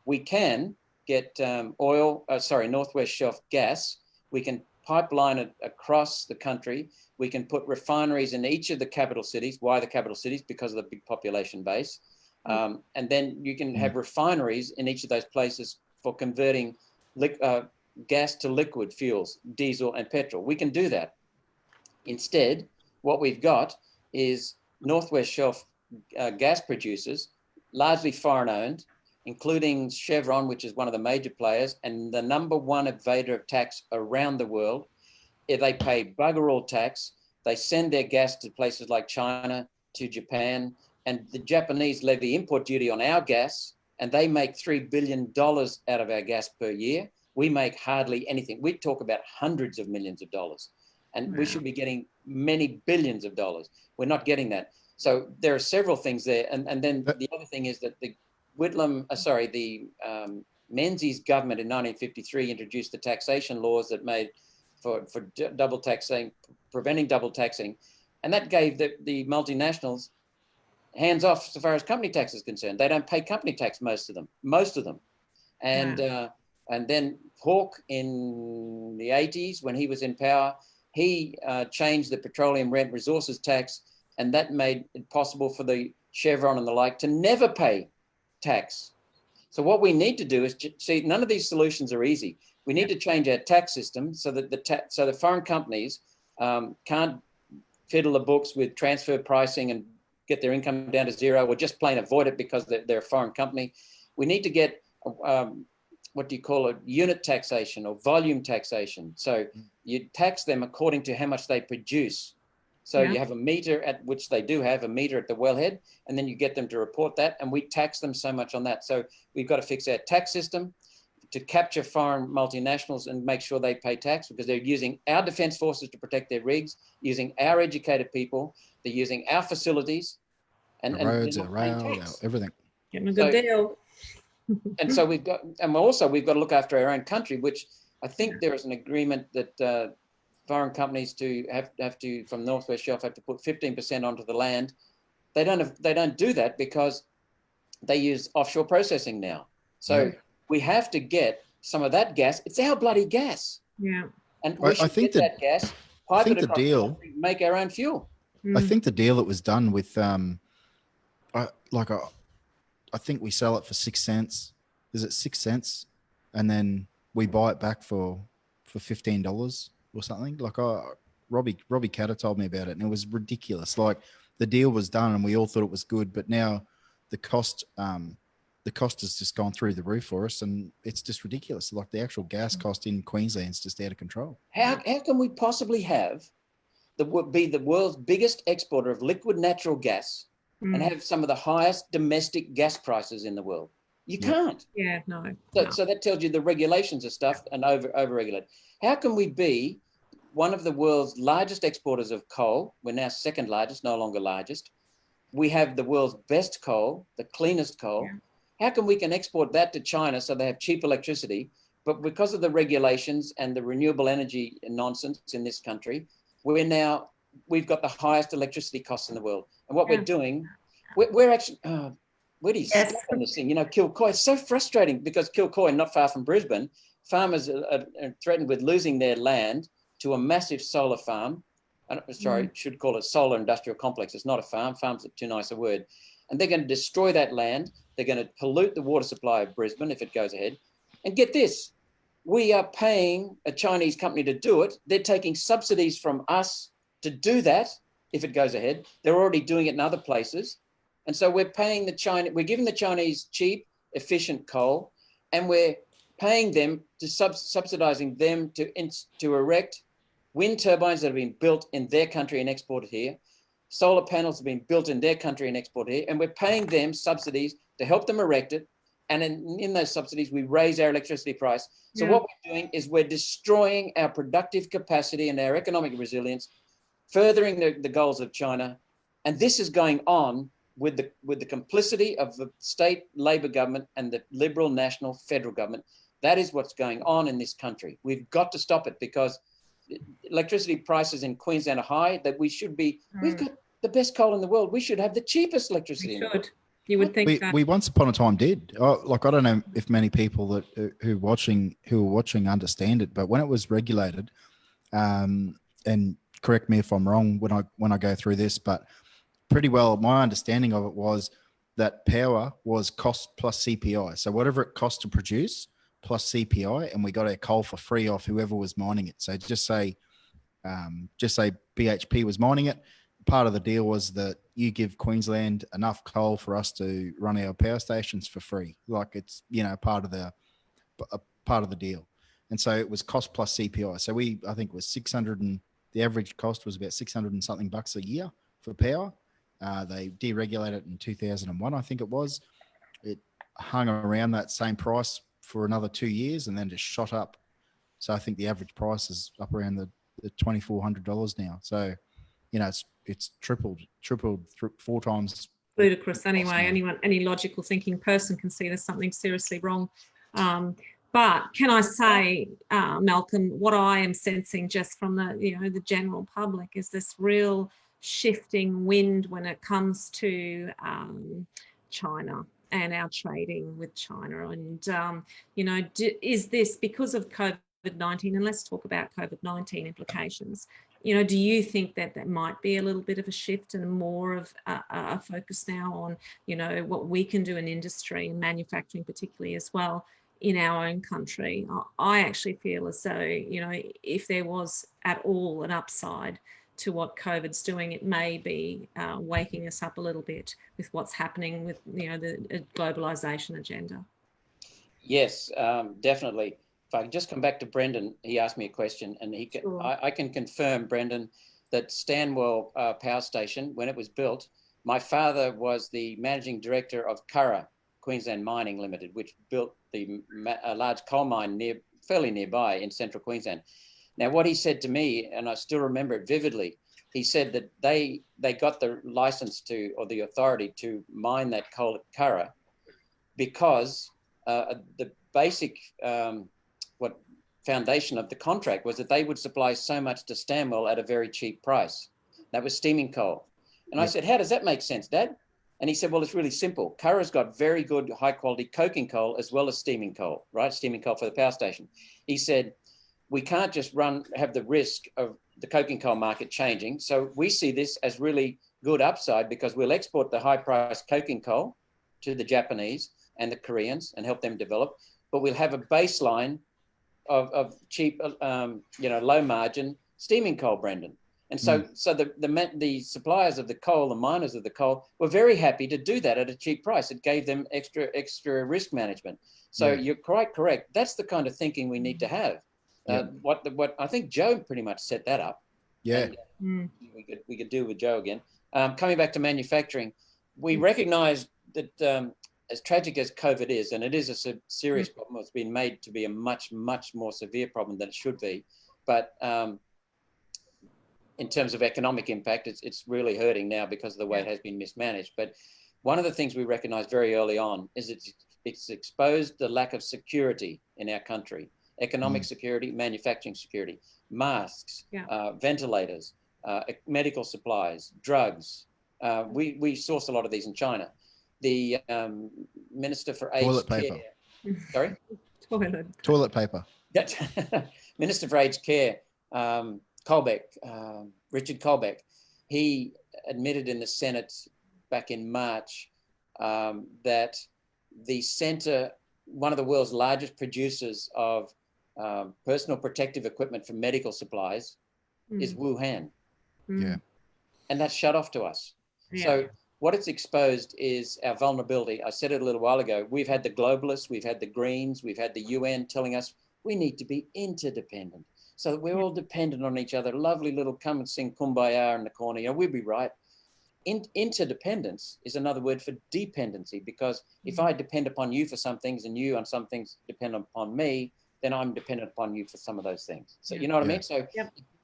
Speaker 3: We can get Northwest Shelf gas. We can pipeline it across the country. We can put refineries in each of the capital cities. Why the capital cities? Because of the big population base. And then you can have refineries in each of those places for converting gas to liquid fuels, diesel and petrol. We can do that. Instead, what we've got is Northwest Shelf gas producers, largely foreign owned, including Chevron, which is one of the major players and the #1 evader of tax around the world. If they pay bugger all tax, they send their gas to places like China, to Japan, and the Japanese levy import duty on our gas, and they make $3 billion out of our gas per year. We make hardly anything. We talk about hundreds of millions of dollars, and we should be getting many billions of dollars. We're not getting that. So there are several things there. And then the other thing is that the Menzies government in 1953 introduced the taxation laws that made for double taxing, preventing double taxing. And that gave the multinationals hands off so far as company tax is concerned. They don't pay company tax, most of them. And then Hawke in the 80s, when he was in power, he changed the petroleum rent resources tax, and that made it possible for the Chevron and the like to never pay tax. So what we need to do is see, none of these solutions are easy. We need to change our tax system so that the foreign companies can't fiddle the books with transfer pricing and get their income down to zero, or just plain avoid it because they're a foreign company. We need to get what do you call it, unit taxation or volume taxation. So you tax them according to how much they produce. So you have a meter at which they do have a meter at the wellhead, and then you get them to report that, and we tax them so much on that. So we've got to fix our tax system. to capture foreign multinationals and make sure they pay tax, because they're using our defense forces to protect their rigs, using our educated people, they're using our facilities, and
Speaker 2: the roads,
Speaker 3: they're
Speaker 2: our
Speaker 3: not paying
Speaker 2: rail,
Speaker 3: tax.
Speaker 2: everything.
Speaker 1: Getting a good deal.
Speaker 3: And so we've got to look after our own country, which I think there is an agreement that foreign companies have to from Northwest Shelf have to put 15% onto the land. They don't do that because they use offshore processing now. So we have to get some of that gas. It's our bloody gas.
Speaker 1: Yeah.
Speaker 3: And we should get that gas, pipe it across the country, make our own fuel.
Speaker 2: I think the deal that was done with, I think we sell it for 6 cents. Is it 6 cents? And then we buy it back for $15 or something. Like Robbie Catter told me about it, and it was ridiculous. Like the deal was done and we all thought it was good, but now the cost has just gone through the roof for us, and it's just ridiculous. Like the actual gas cost in Queensland is just out of control.
Speaker 3: How can we possibly be the world's biggest exporter of liquid natural gas and have some of the highest domestic gas prices in the world? You can't.
Speaker 1: Yeah, no.
Speaker 3: So that tells you the regulations are stuffed and over-regulated. How can we be one of the world's largest exporters of coal? We're now second largest, no longer largest. We have the world's best coal, the cleanest coal. Yeah. How come we can export that to China so they have cheap electricity, but because of the regulations and the renewable energy nonsense in this country, we've got the highest electricity costs in the world. And what we're doing, we're actually... where do you stop on this thing? You know, Kilcoy, it's so frustrating because Kilcoy, not far from Brisbane, farmers are threatened with losing their land to a massive solar farm. Should call it solar industrial complex. It's not a farm. Farm's too nice a word. And they're going to destroy that land. They're going to pollute the water supply of Brisbane if it goes ahead. And get this, we are paying a Chinese company to do it. They're taking subsidies from us to do that if it goes ahead. They're already doing it in other places. And so we're paying we're giving the Chinese cheap, efficient coal, and we're paying them to subsidizing them to erect wind turbines that have been built in their country and exported here. Solar panels have been built in their country and exported here. And we're paying them subsidies to help them erect it. And in those subsidies, we raise our electricity price. So what we're doing is we're destroying our productive capacity and our economic resilience, furthering the goals of China. And this is going on with the complicity of the state Labor government and the Liberal national federal government. That is what's going on in this country. We've got to stop it because electricity prices in Queensland are high, that we should be, we've got the best coal in the world. We should have the cheapest electricity in the world.
Speaker 1: You would think
Speaker 2: we once upon a time did. Like, I don't know if many people who were watching understand it, but when it was regulated, and correct me if I'm wrong when I go through this, but pretty well, my understanding of it was that power was cost plus CPI. So whatever it cost to produce plus CPI, and we got our coal for free off whoever was mining it. So just say BHP was mining it. Part of the deal was that you give Queensland enough coal for us to run our power stations for free. Like it's, part of the deal. And so it was cost plus CPI. So I think it was the average cost was about 600 and something bucks a year for power. They deregulated it in 2001, I think it was. It hung around that same price for another 2 years and then just shot up. So I think the average price is up around the $2,400 now. So, it's tripled 4 times.
Speaker 1: Ludicrous anyway. Any logical thinking person can see there's something seriously wrong. But can I say, Malcolm, what I am sensing just from the general public is this real shifting wind when it comes to China and our trading with China. And, is this because of COVID-19? And let's talk about COVID-19 implications. Do you think that might be a little bit of a shift and more of a focus now on, what we can do in industry and manufacturing particularly as well in our own country? I actually feel as though, if there was at all an upside to what COVID's doing, it may be waking us up a little bit with what's happening with, the globalisation agenda.
Speaker 3: Yes, definitely. If I just come back to Brendan, he asked me a question, and I can confirm, Brendan, that Stanwell Power Station, when it was built, my father was the managing director of Curragh Queensland Mining Limited, which built a large coal mine fairly nearby in central Queensland. Now, what he said to me, and I still remember it vividly, he said that they got the license or the authority to mine that coal at Curragh because the basic foundation of the contract was that they would supply so much to Stanwell at a very cheap price. That was steaming coal. And I said, how does that make sense, Dad? And he said, well, it's really simple. Curragh's got very good high quality coking coal as well as steaming coal, right? Steaming coal for the power station. He said, we can't just have the risk of the coking coal market changing. So we see this as really good upside because we'll export the high priced coking coal to the Japanese and the Koreans and help them develop, but we'll have a baseline of cheap, low margin steaming coal, Brendan. And so the suppliers of the coal, the miners of the coal, were very happy to do that at a cheap price. It gave them extra risk management. So you're quite correct. That's the kind of thinking we need to have. What I think Joe pretty much set that up.
Speaker 2: Yeah.
Speaker 3: And we could deal with Joe again. Coming back to manufacturing, we recognize that as tragic as COVID is, and it is a serious problem, it's been made to be a much, much more severe problem than it should be. But in terms of economic impact, it's really hurting now because of the way it has been mismanaged. But one of the things we recognized very early on is it's exposed the lack of security in our country, economic security, manufacturing security, masks, ventilators, medical supplies, drugs. We source a lot of these in China. The Minister for Aged
Speaker 2: Toilet paper.
Speaker 3: Care. Sorry?
Speaker 2: Toilet paper.
Speaker 3: Minister for Aged Care, Richard Colbeck, he admitted in the Senate back in March that the centre, one of the world's largest producers of personal protective equipment for medical supplies is Wuhan.
Speaker 2: Yeah.
Speaker 3: And that's shut off to us. So what it's exposed is our vulnerability. I said it a little while ago. We've had the globalists, we've had the Greens, we've had the UN telling us we need to be interdependent so that we're all dependent on each other. Lovely little come and sing Kumbaya in the corner. We'll be right. Interdependence is another word for dependency, because if I depend upon you for some things and you on some things depend upon me, then I'm dependent upon you for some of those things. So you know what I mean? So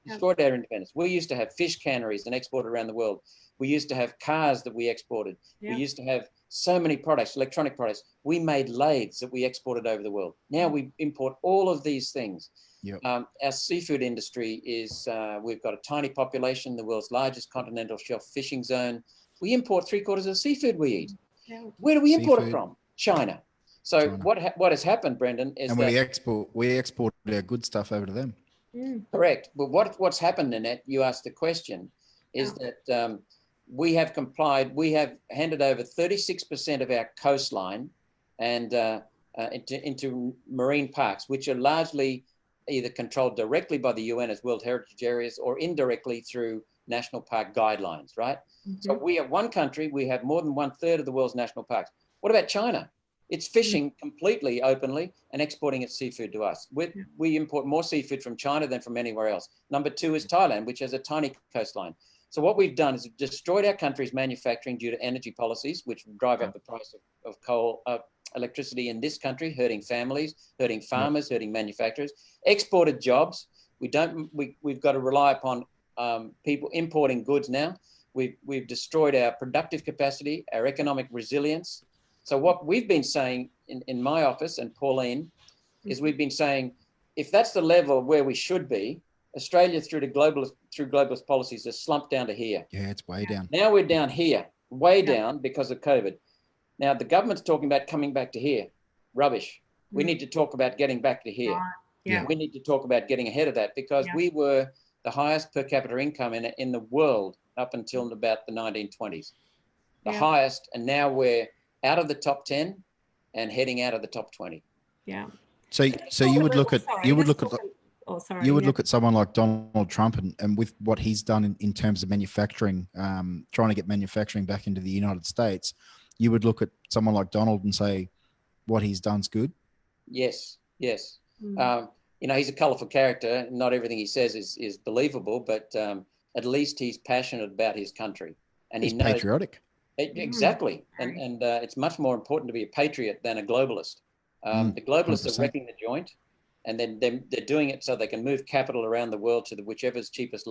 Speaker 3: destroyed our independence. We used to have fish canneries and export around the world. We used to have cars that we exported. We used to have so many products, electronic products. We made lathes that we exported over the world. Now we import all of these things. Our seafood industry is, we've got a tiny population, the world's largest continental shelf fishing zone. We import 3/4 of the seafood we eat. Where do we import it from? China. So what has happened, Brendan, is
Speaker 2: we export our good stuff over to them.
Speaker 3: Correct. But what's happened, Nanette, you asked the question, is that we have complied. We have handed over 36% of our coastline and into marine parks, which are largely either controlled directly by the UN as World Heritage Areas or indirectly through national park guidelines, right? So we are one country, we have more than 1/3 of the world's national parks. What about China? It's fishing completely openly and exporting its seafood to us. We import more seafood from China than from anywhere else. Number 2 is Thailand, which has a tiny coastline. So what we've done is destroyed our country's manufacturing due to energy policies, which drive up the price of coal, electricity in this country, hurting families, hurting farmers, hurting manufacturers, exported jobs. We've got to rely upon people importing goods now. We've destroyed our productive capacity, our economic resilience. So what we've been saying in my office, and Pauline, is we've been saying, if that's the level where we should be, Australia through globalist policies has slumped down to here.
Speaker 2: Yeah, it's way down.
Speaker 3: Now we're down here, way down because of COVID. Now the government's talking about coming back to here. Rubbish. We need to talk about getting back to here. We need to talk about getting ahead of that, because we were the highest per capita income in the world up until about the 1920s. The highest, and now we're out of the top 10 and heading out of the top 20.
Speaker 2: So you would look at someone like Donald Trump and with what he's done in terms of manufacturing, trying to get manufacturing back into the United States. You would look at someone like Donald and say, what he's done's good. Yes. He's a colourful character. Not everything he says is believable, but at least he's passionate about his country, and he's patriotic.
Speaker 3: Exactly. And it's much more important to be a patriot than a globalist. The globalists
Speaker 2: 100%.
Speaker 3: are wrecking the joint, and then they're doing it so they can move capital around the world to whichever's cheapest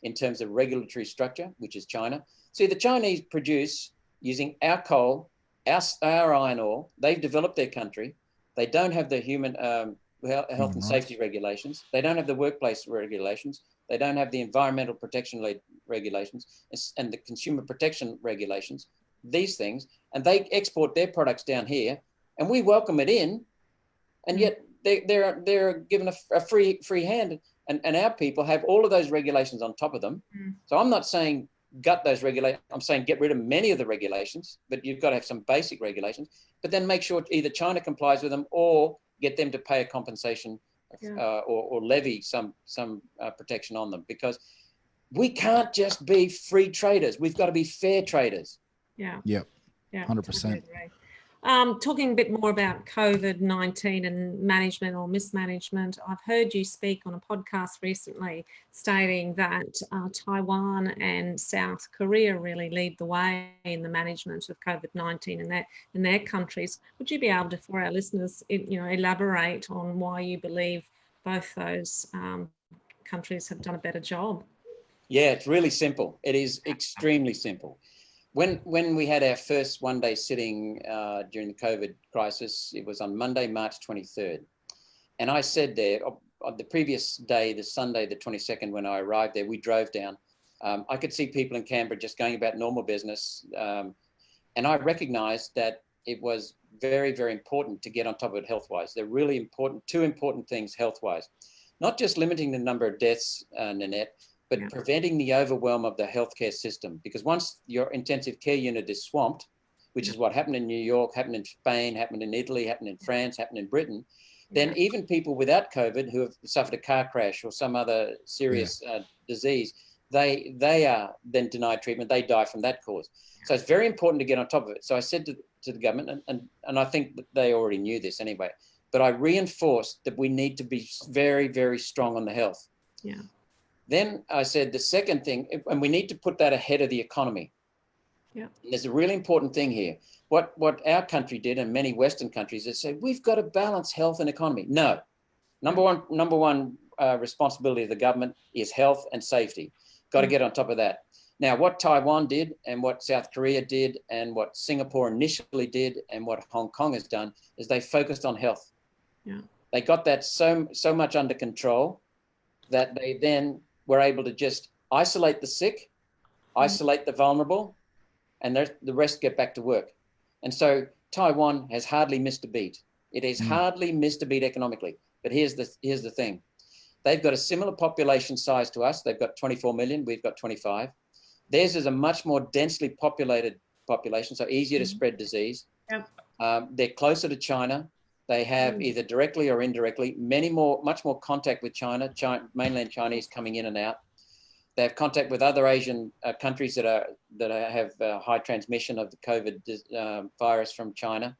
Speaker 3: in terms of regulatory structure, which is China. See, the Chinese produce using our coal, our iron ore. They've developed their country. They don't have the human health and safety regulations. They don't have the workplace regulations. They don't have the environmental protection regulations and the consumer protection regulations, these things, and they export their products down here, and we welcome it in, and yet they're given a free hand, and our people have all of those regulations on top of them. So I'm not saying gut those regulations. I'm saying get rid of many of the regulations, but you've got to have some basic regulations, but then make sure either China complies with them or get them to pay a compensation or levy some protection on them, because we can't just be free traders. We've got to be fair traders.
Speaker 1: Yeah.
Speaker 2: Yep.
Speaker 1: Yeah.
Speaker 2: 100%.
Speaker 1: Talking a bit more about COVID-19 and management or mismanagement, I've heard you speak on a podcast recently stating that Taiwan and South Korea really lead the way in the management of COVID-19 in their countries. Would you be able to, for our listeners, elaborate on why you believe both those countries have done a better job?
Speaker 3: Yeah, it's really simple. It is extremely simple. When we had our first one-day sitting during the COVID crisis, it was on Monday, March 23rd. And I said there, on the previous day, the Sunday, the 22nd, when I arrived there, we drove down. I could see people in Canberra just going about normal business. And I recognized that it was very, very important to get on top of it health-wise. They're really important, two important things health-wise. Not just limiting the number of deaths, Nanette, but preventing the overwhelm of the healthcare system. Because once your intensive care unit is swamped, which is what happened in New York, happened in Spain, happened in Italy, happened in France, happened in Britain, then even people without COVID who have suffered a car crash or some other serious disease, they are then denied treatment. They die from that cause. So it's very important to get on top of it. So I said to the government, and I think that they already knew this anyway, but I reinforced that we need to be very, very strong on the health.
Speaker 1: Yeah.
Speaker 3: Then I said the second thing, and we need to put that ahead of the economy.
Speaker 1: Yeah.
Speaker 3: And there's a really important thing here. What our country did, and many Western countries, is say we've got to balance health and economy. No, number one responsibility of the government is health and safety. Got to get on top of that. Now, what Taiwan did, and what South Korea did, and what Singapore initially did, and what Hong Kong has done, is they focused on health.
Speaker 1: Yeah.
Speaker 3: They got that so much under control that they then were able to just isolate the sick, isolate the vulnerable, and the rest get back to work. And so Taiwan has hardly missed a beat. It has hardly missed a beat economically. But here's the thing. They've got a similar population size to us. They've got 24 million. We've got 25. Theirs is a much more densely populated population, so easier to spread disease. Yep. They're closer to China. They have either directly or indirectly much more contact with China, mainland Chinese coming in and out. They have contact with other Asian countries that have high transmission of the COVID virus from China,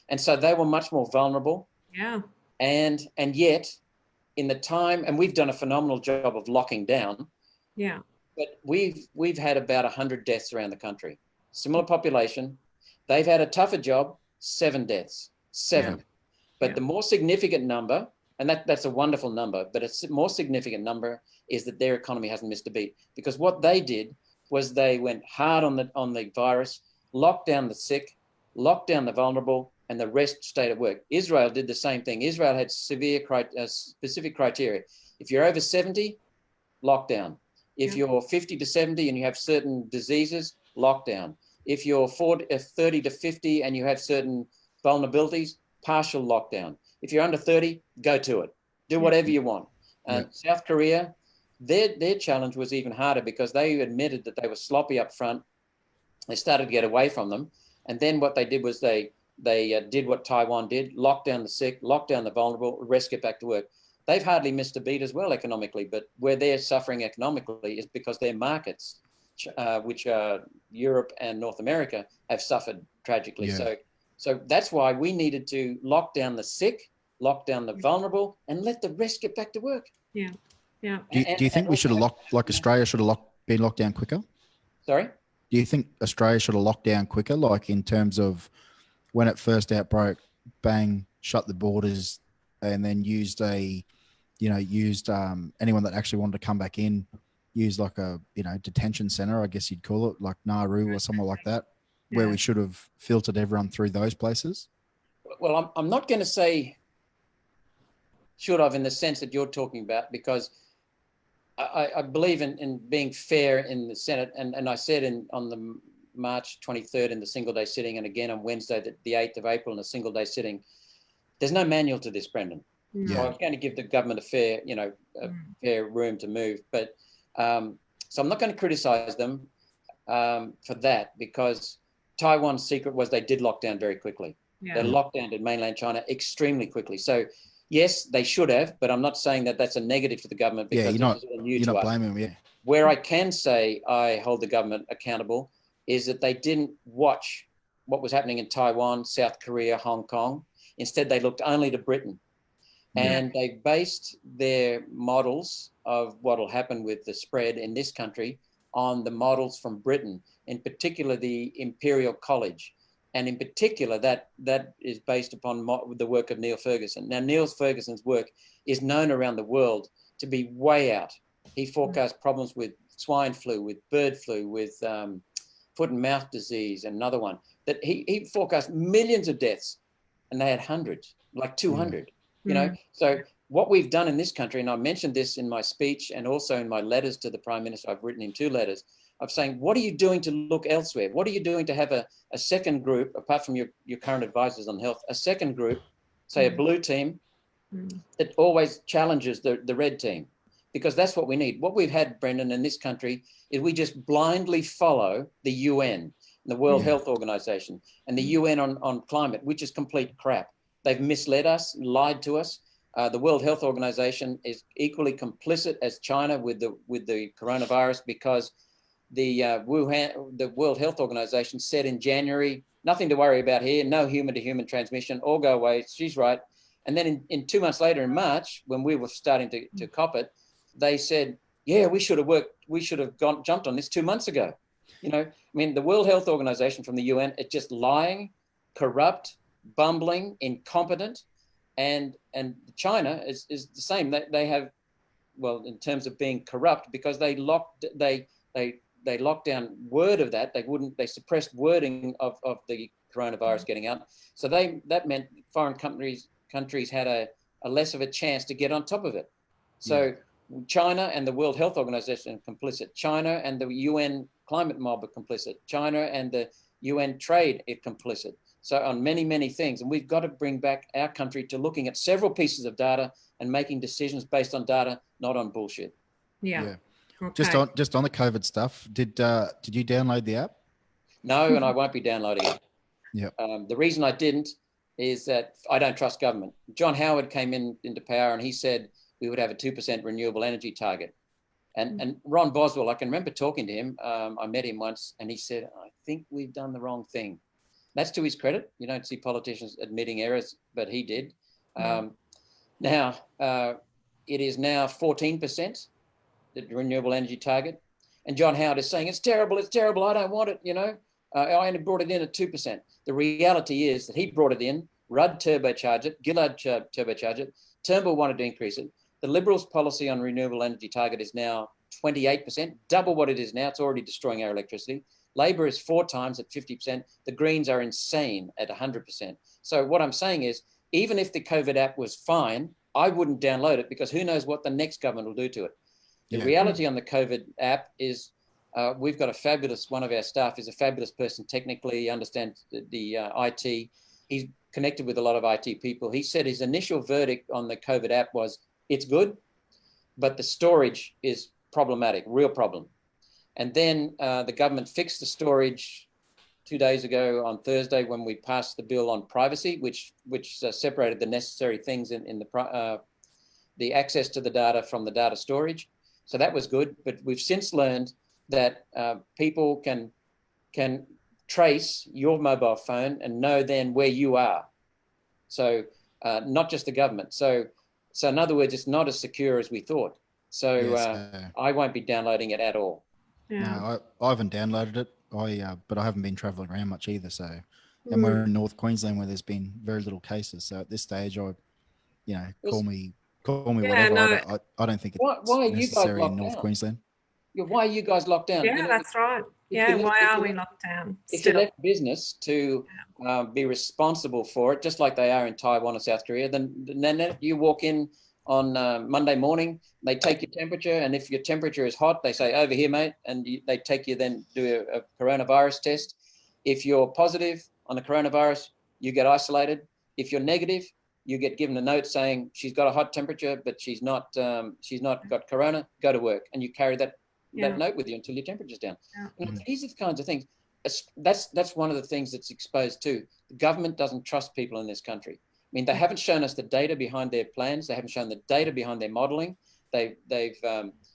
Speaker 3: and so they were much more vulnerable.
Speaker 1: Yeah.
Speaker 3: And yet, in the time, and we've done a phenomenal job of locking down.
Speaker 1: Yeah.
Speaker 3: But we've had about 100 deaths around the country. Similar population. They've had a tougher job. 7 deaths. 7. Yeah. But the more significant number, and that's a wonderful number, but a more significant number is that their economy hasn't missed a beat. Because what they did was they went hard on the virus, locked down the sick, locked down the vulnerable, and the rest stayed at work. Israel did the same thing. Israel had specific criteria. If you're over 70, lockdown. If you're 50 to 70 and you have certain diseases, lockdown. If you're 30 to 50 and you have certain vulnerabilities, partial lockdown. If you're under 30, go to it. Do whatever you want. South Korea, their challenge was even harder because they admitted that they were sloppy up front. They started to get away from them. And then what they did was they did what Taiwan did, lock down the sick, lock down the vulnerable, rest get back to work. They've hardly missed a beat as well economically, but where they're suffering economically is because their markets, which are Europe and North America, have suffered tragically.
Speaker 2: Yeah.
Speaker 3: So that's why we needed to lock down the sick, lock down the vulnerable, and let the rest get back to work.
Speaker 1: Yeah, yeah.
Speaker 2: Do you think we should have Australia should have been locked down quicker?
Speaker 3: Sorry?
Speaker 2: do you think Australia should have locked down quicker, like in terms of when it first outbroke, bang, shut the borders, and then used anyone that actually wanted to come back in, use like a, detention center, I guess you'd call it, like Nauru or somewhere like that, where we should have filtered everyone through those places?
Speaker 3: Well, I'm not going to say should have in the sense that you're talking about, because I believe in being fair in the Senate. And I said on the March 23rd in the single day sitting, and again on Wednesday, the 8th of April in a single day sitting, there's no manual to this, Brendan.
Speaker 1: Yeah.
Speaker 3: So I'm going to give the government a fair room to move. But so I'm not going to criticize them for that, because Taiwan's secret was they did lock down very quickly.
Speaker 1: Yeah.
Speaker 3: They locked down in mainland China extremely quickly. So yes, they should have, but I'm not saying that that's a negative to the government, because
Speaker 2: you're not blaming them. Yeah.
Speaker 3: Where I can say I hold the government accountable is that they didn't watch what was happening in Taiwan, South Korea, Hong Kong. Instead, they looked only to Britain. And they based their models of what will happen with the spread in this country on the models from Britain, in particular the Imperial College. And in particular, that is based upon the work of Neil Ferguson. Now, Neil Ferguson's work is known around the world to be way out. He forecast problems with swine flu, with bird flu, with foot and mouth disease, and another one. That he forecast millions of deaths, and they had hundreds, like 200. So what we've done in this country, and I mentioned this in my speech and also in my letters to the Prime Minister, I've written in 2 letters, of saying, what are you doing to look elsewhere? What are you doing to have a second group, apart from your current advisors on health, a second group, say a blue team, that always challenges the red team? Because that's what we need. What we've had, Brendan, in this country is we just blindly follow the UN, the World Health Organization, and the UN on climate, which is complete crap. They've misled us, lied to us. The World Health Organization is equally complicit as China with the coronavirus, because the World Health Organization said in January, nothing to worry about here, no human-to-human transmission, all go away, she's right. And then in 2 months later, in March, when we were starting to cop it, they said, yeah, we should have jumped on this 2 months ago. The World Health Organization from the UN, it's just lying, corrupt, bumbling, incompetent. And China is the same. They have, well, in terms of being corrupt, because they locked down word of that. They suppressed wording of the coronavirus getting out. So that meant foreign countries had a less of a chance to get on top of it. So China and the World Health Organization are complicit. China and the UN climate mob are complicit. China and the UN trade are complicit. So on many, many things. And we've got to bring back our country to looking at several pieces of data and making decisions based on data, not on bullshit.
Speaker 1: Yeah. Okay.
Speaker 2: Just on the COVID stuff, did you download the app?
Speaker 3: No, and I won't be downloading it.
Speaker 2: Yeah.
Speaker 3: The reason I didn't is that I don't trust government. John Howard came into power and he said we would have a 2% renewable energy target. And Ron Boswell, I can remember talking to him. I met him once and he said, I think we've done the wrong thing. That's to his credit. You don't see politicians admitting errors, but he did. Now, it is now 14%, the renewable energy target. And John Howard is saying, it's terrible, I don't want it, I only brought it in at 2%. The reality is that he brought it in, Rudd turbocharged it, Gillard turbocharged it, Turnbull wanted to increase it. The Liberals' policy on renewable energy target is now 28%, double what it is now. It's already destroying our electricity. Labor is 4 times at 50%. The Greens are insane at 100%. So what I'm saying is, even if the COVID app was fine, I wouldn't download it, because who knows what the next government will do to it. The reality on the COVID app is we've got one of our staff is a fabulous person technically, he understands the IT. He's connected with a lot of IT people. He said his initial verdict on the COVID app was, it's good, but the storage is problematic, real problem. And then the government fixed the storage 2 days ago on Thursday when we passed the bill on privacy, which separated the necessary things in the access to the data from the data storage. So that was good. But we've since learned that people can trace your mobile phone and know then where you are. So not just the government. So in other words, it's not as secure as we thought. So I won't be downloading it at all.
Speaker 1: Yeah.
Speaker 2: No, I haven't downloaded it. but I haven't been traveling around much either. So, and we're in North Queensland where there's been very little cases. So at this stage, call me whatever.
Speaker 1: No.
Speaker 2: I don't think it's
Speaker 3: Why are you guys
Speaker 2: necessary in
Speaker 3: locked
Speaker 2: North
Speaker 3: down?
Speaker 2: Queensland.
Speaker 3: Yeah, why are you guys locked down?
Speaker 1: Yeah, that's right. Yeah, why are we locked down?
Speaker 3: If you left business to be responsible for it, just like they are in Taiwan and South Korea, then you walk in on Monday morning, they take your temperature, and if your temperature is hot, they say, over here, mate, and they take you then do a coronavirus test. If you're positive on the coronavirus, you get isolated. If you're negative, you get given a note saying she's got a hot temperature, but she's not got corona, go to work, and you carry that note with you until your temperature's down. These are the kinds of things. That's one of the things that's exposed too. The government doesn't trust people in this country. I mean, they haven't shown us the data behind their plans. They haven't shown the data behind their modeling. They've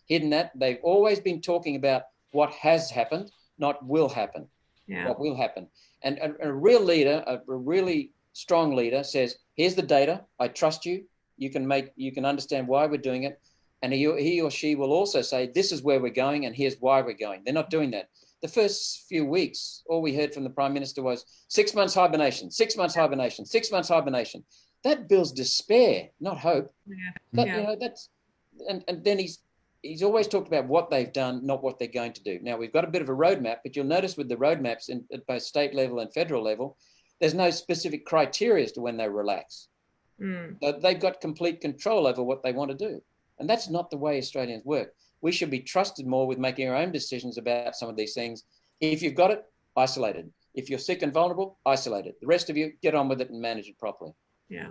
Speaker 3: hidden that. They've always been talking about what has happened, not will happen. Yeah. What will happen. And a real leader, a really strong leader says, here's the data. I trust you. You can understand why we're doing it. And he or she will also say, this is where we're going and here's why we're going. They're not doing that. The first few weeks, all we heard from the Prime Minister was 6 months hibernation, 6 months hibernation, 6 months hibernation. That builds despair, not hope. And then he's always talked about what they've done, not what they're going to do. Now, we've got a bit of a roadmap, but you'll notice with the roadmaps at both state level and federal level, there's no specific criteria as to when they relax. So they've got complete control over what they want to do. And that's not the way Australians work. We should be trusted more with making our own decisions about some of these things. If you've got it, isolate it. If you're sick and vulnerable, isolate it. The rest of you, get on with it and manage it properly.
Speaker 1: Yeah,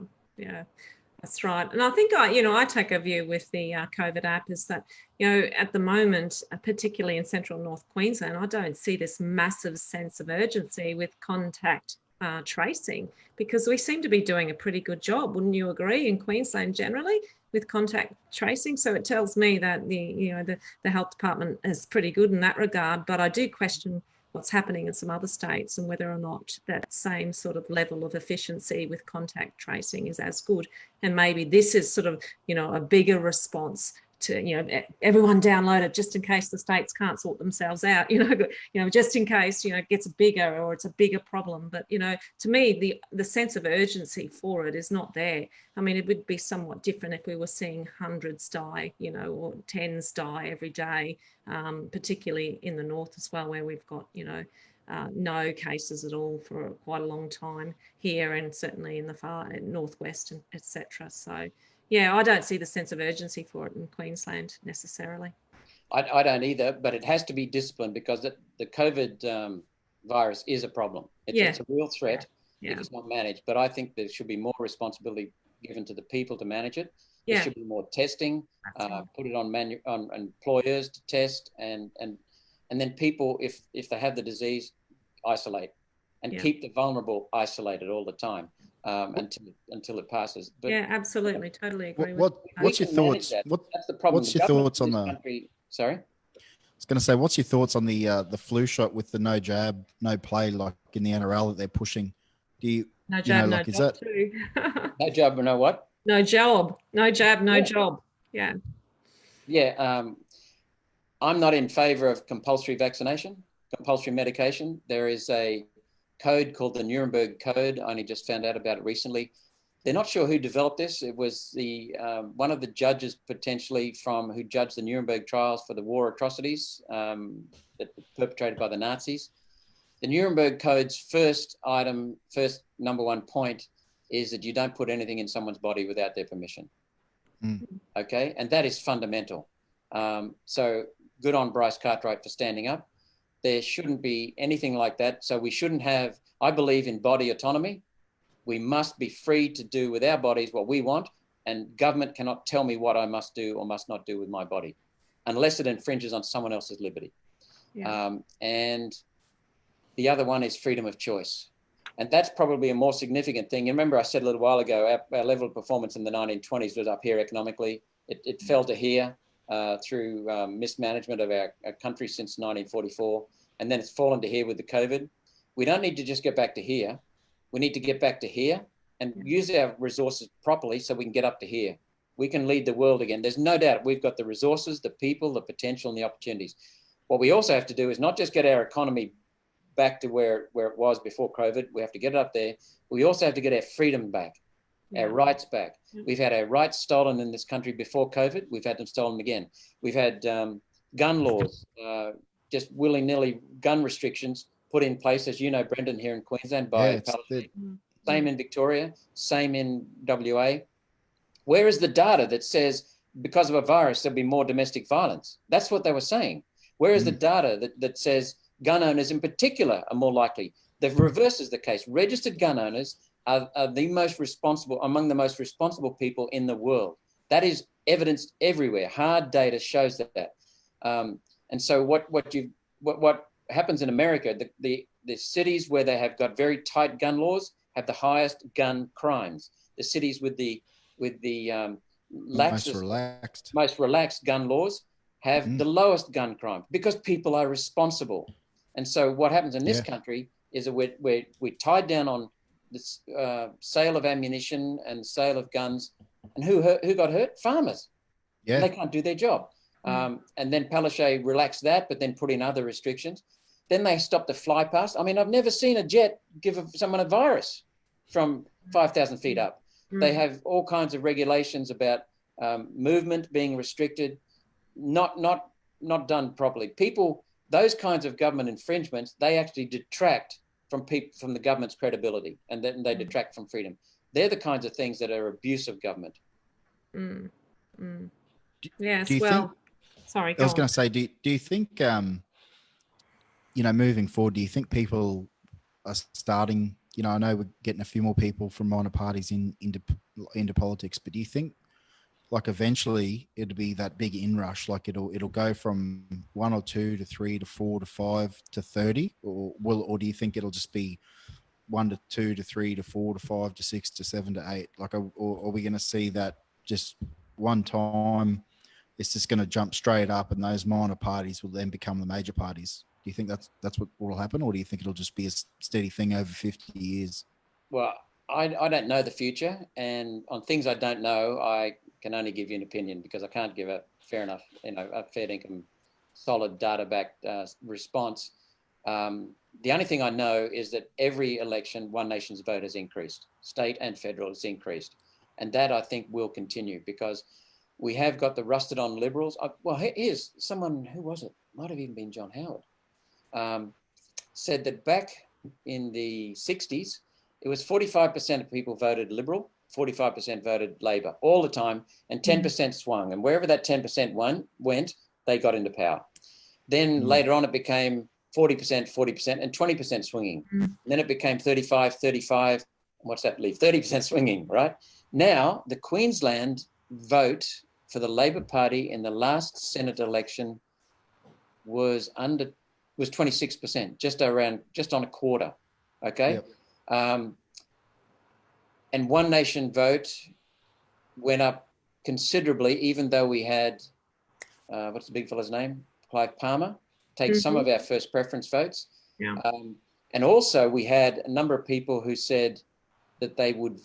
Speaker 1: that's right. And I think I take a view with the COVID app is that, at the moment, particularly in central North Queensland, I don't see this massive sense of urgency with contact tracing, because we seem to be doing a pretty good job, wouldn't you agree, in Queensland generally with contact tracing? So it tells me that the health department is pretty good in that regard, but I do question what's happening in some other states and whether or not that same sort of level of efficiency with contact tracing is as good. And maybe this is sort of a bigger response to everyone download it just in case the states can't sort themselves out, just in case it gets bigger or it's a bigger problem. But to me the sense of urgency for it is not there. I mean, it would be somewhat different if we were seeing hundreds die, or tens die every day, particularly in the north as well, where we've got no cases at all for quite a long time here, and certainly in the far northwest, and etc. So yeah, I don't see the sense of urgency for it in Queensland necessarily.
Speaker 3: I don't either, but it has to be disciplined, because the COVID virus is a problem. It's a real threat if it's not managed. But I think there should be more responsibility given to the people to manage it. There should be more testing, put it on employers to test, and then people, if they have the disease, isolate, and keep the vulnerable isolated all the time. Until it passes. But,
Speaker 1: absolutely, totally agree.
Speaker 2: What's your thoughts?
Speaker 3: That's the problem.
Speaker 2: What's your thoughts on the
Speaker 3: country? Sorry,
Speaker 2: I was going to say, what's your thoughts on the flu shot with the no jab, no play, like in the NRL that they're pushing? Do you
Speaker 1: no jab, no
Speaker 2: like, is
Speaker 1: job
Speaker 2: that
Speaker 1: too?
Speaker 3: No job, no what?
Speaker 1: No job, no jab, no job. Yeah.
Speaker 3: I'm not in favour of compulsory vaccination, compulsory medication. There is a code called the Nuremberg Code. I only just found out about it recently. They're not sure who developed this. It was the one of the judges potentially who judged the Nuremberg trials for the war atrocities that were perpetrated by the Nazis. The Nuremberg Code's first number one point is that you don't put anything in someone's body without their permission. Okay, and that is fundamental. So good on Bryce Cartwright for standing up. There shouldn't be anything like that. So we shouldn't have, I believe in body autonomy. We must be free to do with our bodies what we want, and government cannot tell me what I must do or must not do with my body unless it infringes on someone else's liberty. And the other one is freedom of choice. And that's probably a more significant thing. You remember I said a little while ago, our level of performance in the 1920s was up here economically. It fell to here through mismanagement of our country since 1944. And then it's fallen to here with the COVID. We don't need to just get back to here. We need to get back to here and use our resources properly so we can get up to here. We can lead the world again. There's no doubt we've got the resources, the people, the potential, and the opportunities. What we also have to do is not just get our economy back to where it was before COVID. We have to get it up there. We also have to get our freedom back, our rights back. We've had our rights stolen in this country before COVID. We've had them stolen again. We've had gun laws, just willy-nilly gun restrictions put in place, as you know, Brendan, here in Queensland by same in Victoria, same in WA. Where is the data that says because of a virus, there'll be more domestic violence? That's what they were saying. Where is the data that says gun owners in particular are more likely? The reverse is the case. Registered gun owners are the most responsible, among the most responsible people in the world. That is evidenced everywhere. Hard data shows that. And so what happens in America, the cities where they have got very tight gun laws have the highest gun crimes. The cities with the most relaxed gun laws have the lowest gun crime because people are responsible. And so what happens in this country is that we're tied down on this sale of ammunition and sale of guns. And who got hurt? Farmers. Yeah. And they can't do their job. And then Palaszczuk relaxed that, but then put in other restrictions. Then they stopped the fly past. I mean, I've never seen a jet give someone a virus from 5,000 feet up. They have all kinds of regulations about movement being restricted, not done properly. People, those kinds of government infringements, they actually detract from the government's credibility, and then they detract from freedom. They're the kinds of things that are abuse of government.
Speaker 1: Yes.
Speaker 2: Do you think,
Speaker 1: sorry.
Speaker 2: I was going to say, do you think, moving forward, do you think people are starting? I know we're getting a few more people from minor parties into politics, but do you think, like, eventually it'll be that big inrush, like it'll go from 1 or 2 to 3 to 4 to 5 to 30, or do you think it'll just be 1 to 2 to 3 to 4 to 5 to 6 to 7 to 8? Like, are we going to see that just one time? It's just going to jump straight up, and those minor parties will then become the major parties. Do you think that's what will happen, or do you think it'll just be a steady thing over 50 years?
Speaker 3: Well, I don't know the future, and on things I don't know, I can only give you an opinion because I can't give a fair enough, a fair income, solid data-backed response. The only thing I know is that every election, One Nation's vote has increased, state and federal has increased, and that I think will continue because we have got the rusted-on Liberals. Well, here's someone, who was it? Might have even been John Howard. Said that back in the 60s, it was 45% of people voted Liberal, 45% voted Labor all the time, and 10% swung. And wherever that 10% went, they got into power. Then later on, it became 40%, and 20% swinging. And then it became 35. What's that leave? 30% swinging, right? Now, the Queensland vote for the Labor Party in the last Senate election was 26%, just on a quarter, okay? Yep. And One Nation vote went up considerably, even though we had, what's the big fella's name? Clive Palmer, take some of our first preference votes. Yeah. And also we had a number of people who said that they would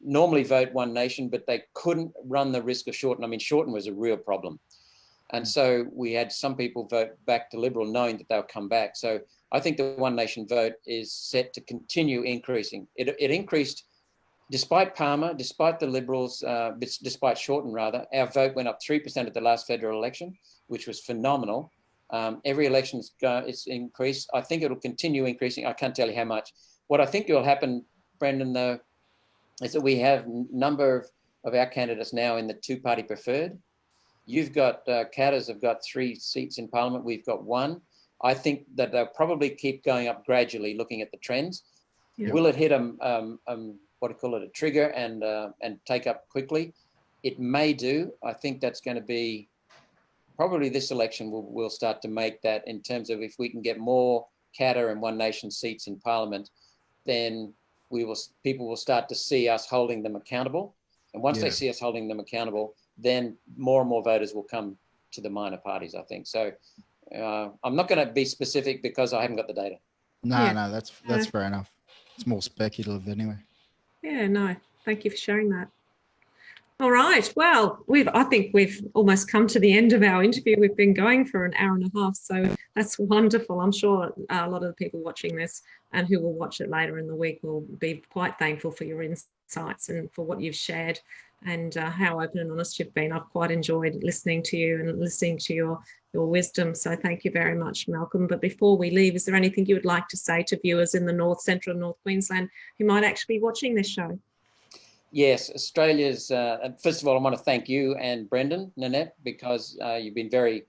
Speaker 3: normally vote One Nation, but they couldn't run the risk of Shorten. I mean, Shorten was a real problem. And so we had some people vote back to Liberal knowing that they'll come back. So I think the One Nation vote is set to continue increasing. It increased despite Palmer, despite the Liberals, despite Shorten rather. Our vote went up 3% at the last federal election, which was phenomenal. Every election it's increased. I think it'll continue increasing. I can't tell you how much. What I think will happen, Brendan, though, is that we have a number of our candidates now in the two-party preferred. You've got, Katters have got 3 seats in Parliament. We've got 1. I think that they'll probably keep going up gradually, looking at the trends. Yeah. Will it hit a trigger and take up quickly? It may do. I think that's going to be, probably this election will start to make that, in terms of if we can get more Katter and One Nation seats in Parliament, then people will start to see us holding them accountable. And once they see us holding them accountable, then more and more voters will come to the minor parties, I think. So I'm not going to be specific because I haven't got the data.
Speaker 2: No, that's fair enough. It's more speculative anyway.
Speaker 1: Yeah, no, thank you for sharing that. All right. Well, I think we've almost come to the end of our interview. We've been going for an hour and a half, so that's wonderful. I'm sure a lot of the people watching this and who will watch it later in the week will be quite thankful for your insights and for what you've shared and how open and honest you've been. I've quite enjoyed listening to you and listening to your wisdom. So thank you very much, Malcolm. But before we leave, is there anything you would like to say to viewers in the North Central North Queensland who might actually be watching this show?
Speaker 3: Yes, Australia's, first of all, I want to thank you and Brendan, Nanette, because you've been very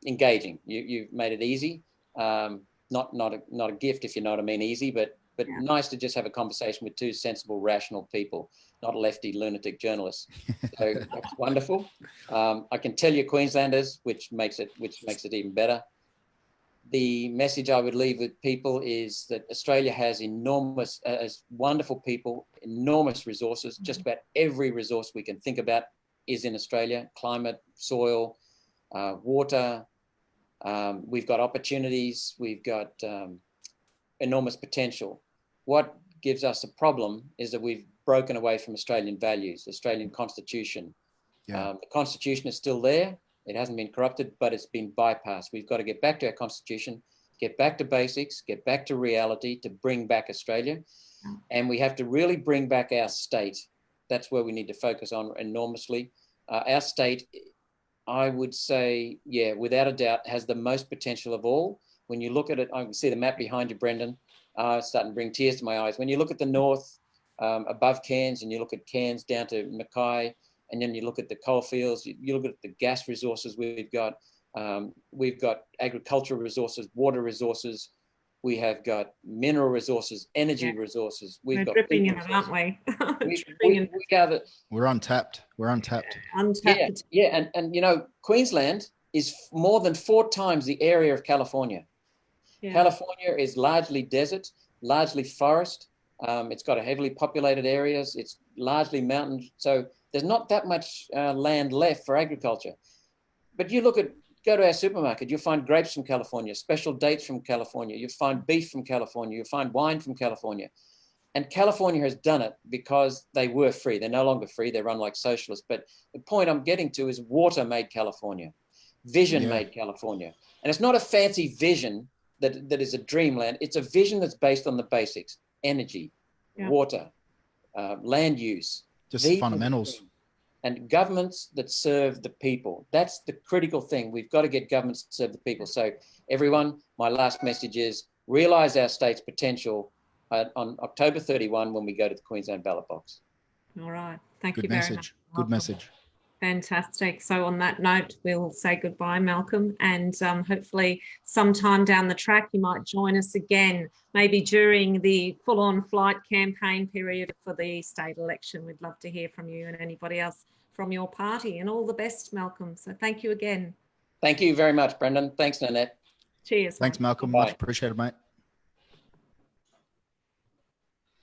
Speaker 3: engaging. You've made it easy, not a gift, if you know what I mean, easy, but yeah, nice to just have a conversation with two sensible, rational people, not lefty lunatic journalists. So that's wonderful. I can tell you Queenslanders, which makes it even better. The message I would leave with people is that Australia has enormous, wonderful people, enormous resources. Just about every resource we can think about is in Australia: climate, soil, water. We've got opportunities. We've got enormous potential. What gives us a problem is that we've broken away from Australian values, Australian Constitution. Yeah. The Constitution is still there. It hasn't been corrupted, but it's been bypassed. We've got to get back to our Constitution, get back to basics, get back to reality to bring back Australia. And we have to really bring back our state. That's where we need to focus on enormously. Our state, I would say, yeah, without a doubt, has the most potential of all. When you look at it, I can see the map behind you, Brendan. It's starting to bring tears to my eyes. When you look at the north, above Cairns, and you look at Cairns down to Mackay, and then you look at the coalfields, you look at the gas resources we've got agricultural resources, water resources, we have got mineral resources, energy resources. We're dripping in it, aren't we?
Speaker 2: We're untapped. We're untapped.
Speaker 1: Untapped.
Speaker 3: Yeah, and you know, Queensland is more than 4 times the area of California. Yeah. California is largely desert, largely forest. It's got a heavily populated areas. It's largely mountain. So there's not that much land left for agriculture. But you go to our supermarket, you'll find grapes from California, special dates from California. You'll find beef from California. You'll find wine from California. And California has done it because they were free. They're no longer free. They run like socialists. But the point I'm getting to is water made California. Vision made California. And it's not a fancy vision that is a dreamland. It's a vision that's based on the basics: energy, water, land use.
Speaker 2: Just the fundamentals.
Speaker 3: And governments that serve the people. That's the critical thing. We've got to get governments to serve the people. So everyone, my last message is realise our state's potential on October 31 when we go to the Queensland ballot box.
Speaker 1: All right. Thank you very much.
Speaker 2: Good message.
Speaker 1: Fantastic. So on that note, we'll say goodbye, Malcolm, and hopefully sometime down the track you might join us again, maybe during the full-on flight campaign period for the state election. We'd love to hear from you and anybody else from your party, and all the best, Malcolm. So thank you again.
Speaker 3: Thank you very much, Brendan. Thanks, Nanette.
Speaker 1: Cheers.
Speaker 2: Thanks, Malcolm. Bye. Much appreciated, mate.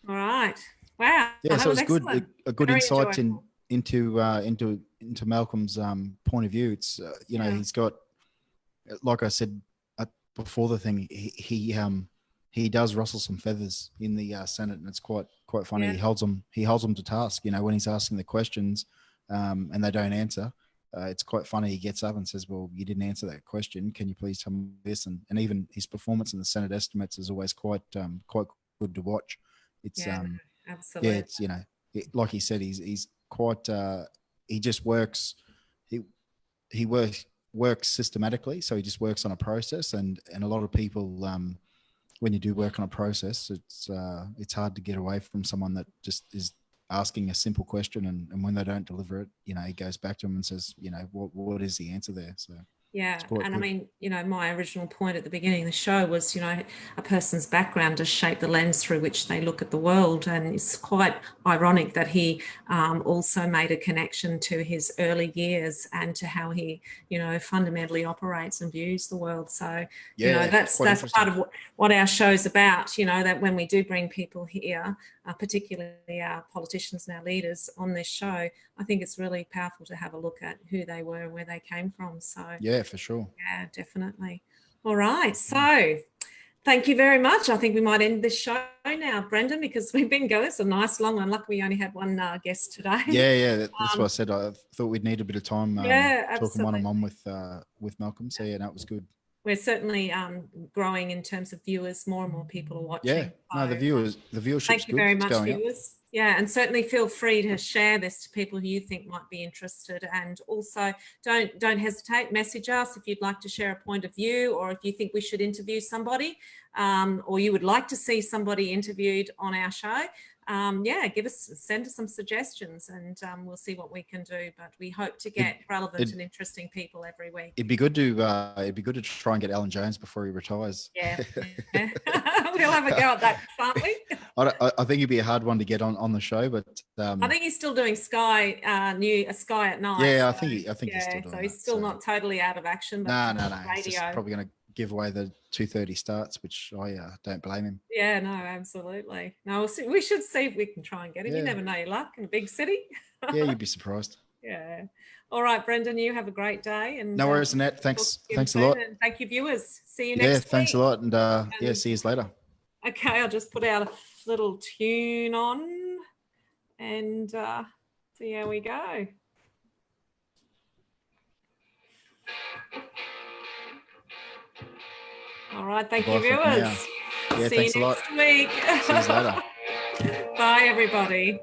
Speaker 1: All right. Wow.
Speaker 2: Yeah, so it was good. A good insight into Malcolm's point of view. It's he's got, like I said before the thing, he does rustle some feathers in the Senate, and it's quite funny. He holds them to task. When he's asking the questions, and they don't answer. It's quite funny. He gets up and says, "Well, you didn't answer that question. Can you please tell me this?" And even his performance in the Senate estimates is always quite good to watch. It's
Speaker 1: absolutely.
Speaker 2: Yeah, it's like he said, he's quite. He just works. He works systematically, so he just works on a process. And a lot of people, when you do work on a process, it's hard to get away from someone that just is asking a simple question, and when they don't deliver it, he goes back to them and says, what is the answer there? So.
Speaker 1: Yeah, and I mean, my original point at the beginning of the show was, a person's background does shape the lens through which they look at the world, and it's quite ironic that he also made a connection to his early years and to how he, fundamentally operates and views the world. So, that's part of what our show's about. That when we do bring people here, particularly our politicians and our leaders on this show, I think it's really powerful to have a look at who they were and where they came from. So
Speaker 2: yeah, for sure.
Speaker 1: Yeah, definitely. All right. So Thank you very much. I think we might end this show now, Brendan, because we've been going. It's a nice long one. Luckily, we only had one guest today.
Speaker 2: Yeah. That's what I said. I thought we'd need a bit of time talking one-on-one with Malcolm. So yeah, that was good.
Speaker 1: We're certainly growing in terms of viewers. More and more people are watching.
Speaker 2: Yeah, no, the viewership's
Speaker 1: thank you
Speaker 2: good.
Speaker 1: very
Speaker 2: It's
Speaker 1: much,
Speaker 2: going
Speaker 1: viewers.
Speaker 2: up.
Speaker 1: Yeah, and certainly feel free to share this to people who you think might be interested. And also, don't hesitate. Message us if you'd like to share a point of view, or if you think we should interview somebody, or you would like to see somebody interviewed on our show. Yeah, send us some suggestions, and we'll see what we can do. But we hope to get relevant and interesting people every week.
Speaker 2: It'd be good to try and get Alan Jones before he retires.
Speaker 1: Yeah. We'll have a go at that, can't we?
Speaker 2: I think it'd be a hard one to get on the show, but
Speaker 1: I think he's still doing Sky at night.
Speaker 2: Yeah,
Speaker 1: so,
Speaker 2: I think he's still doing
Speaker 1: so he's still not totally out of action.
Speaker 2: But no.
Speaker 1: Radio.
Speaker 2: He's just probably going to give away the 2:30 starts, which I don't blame him.
Speaker 1: Yeah, no, absolutely. No, we should see if we can try and get him. Yeah. You never know your luck in a big city.
Speaker 2: Yeah, you'd be surprised.
Speaker 1: Yeah. All right, Brendan, you have a great day. And
Speaker 2: no worries, Annette. Thanks a lot.
Speaker 1: And thank you, viewers. See you next week.
Speaker 2: Yeah, thanks a lot. And see you later.
Speaker 1: Okay, I'll just put out a little tune on and see how we go. All right, thank you, viewers.
Speaker 2: Yeah,
Speaker 1: see
Speaker 2: thanks
Speaker 1: you
Speaker 2: a lot.
Speaker 1: next week.
Speaker 2: See you later.
Speaker 1: Bye, everybody.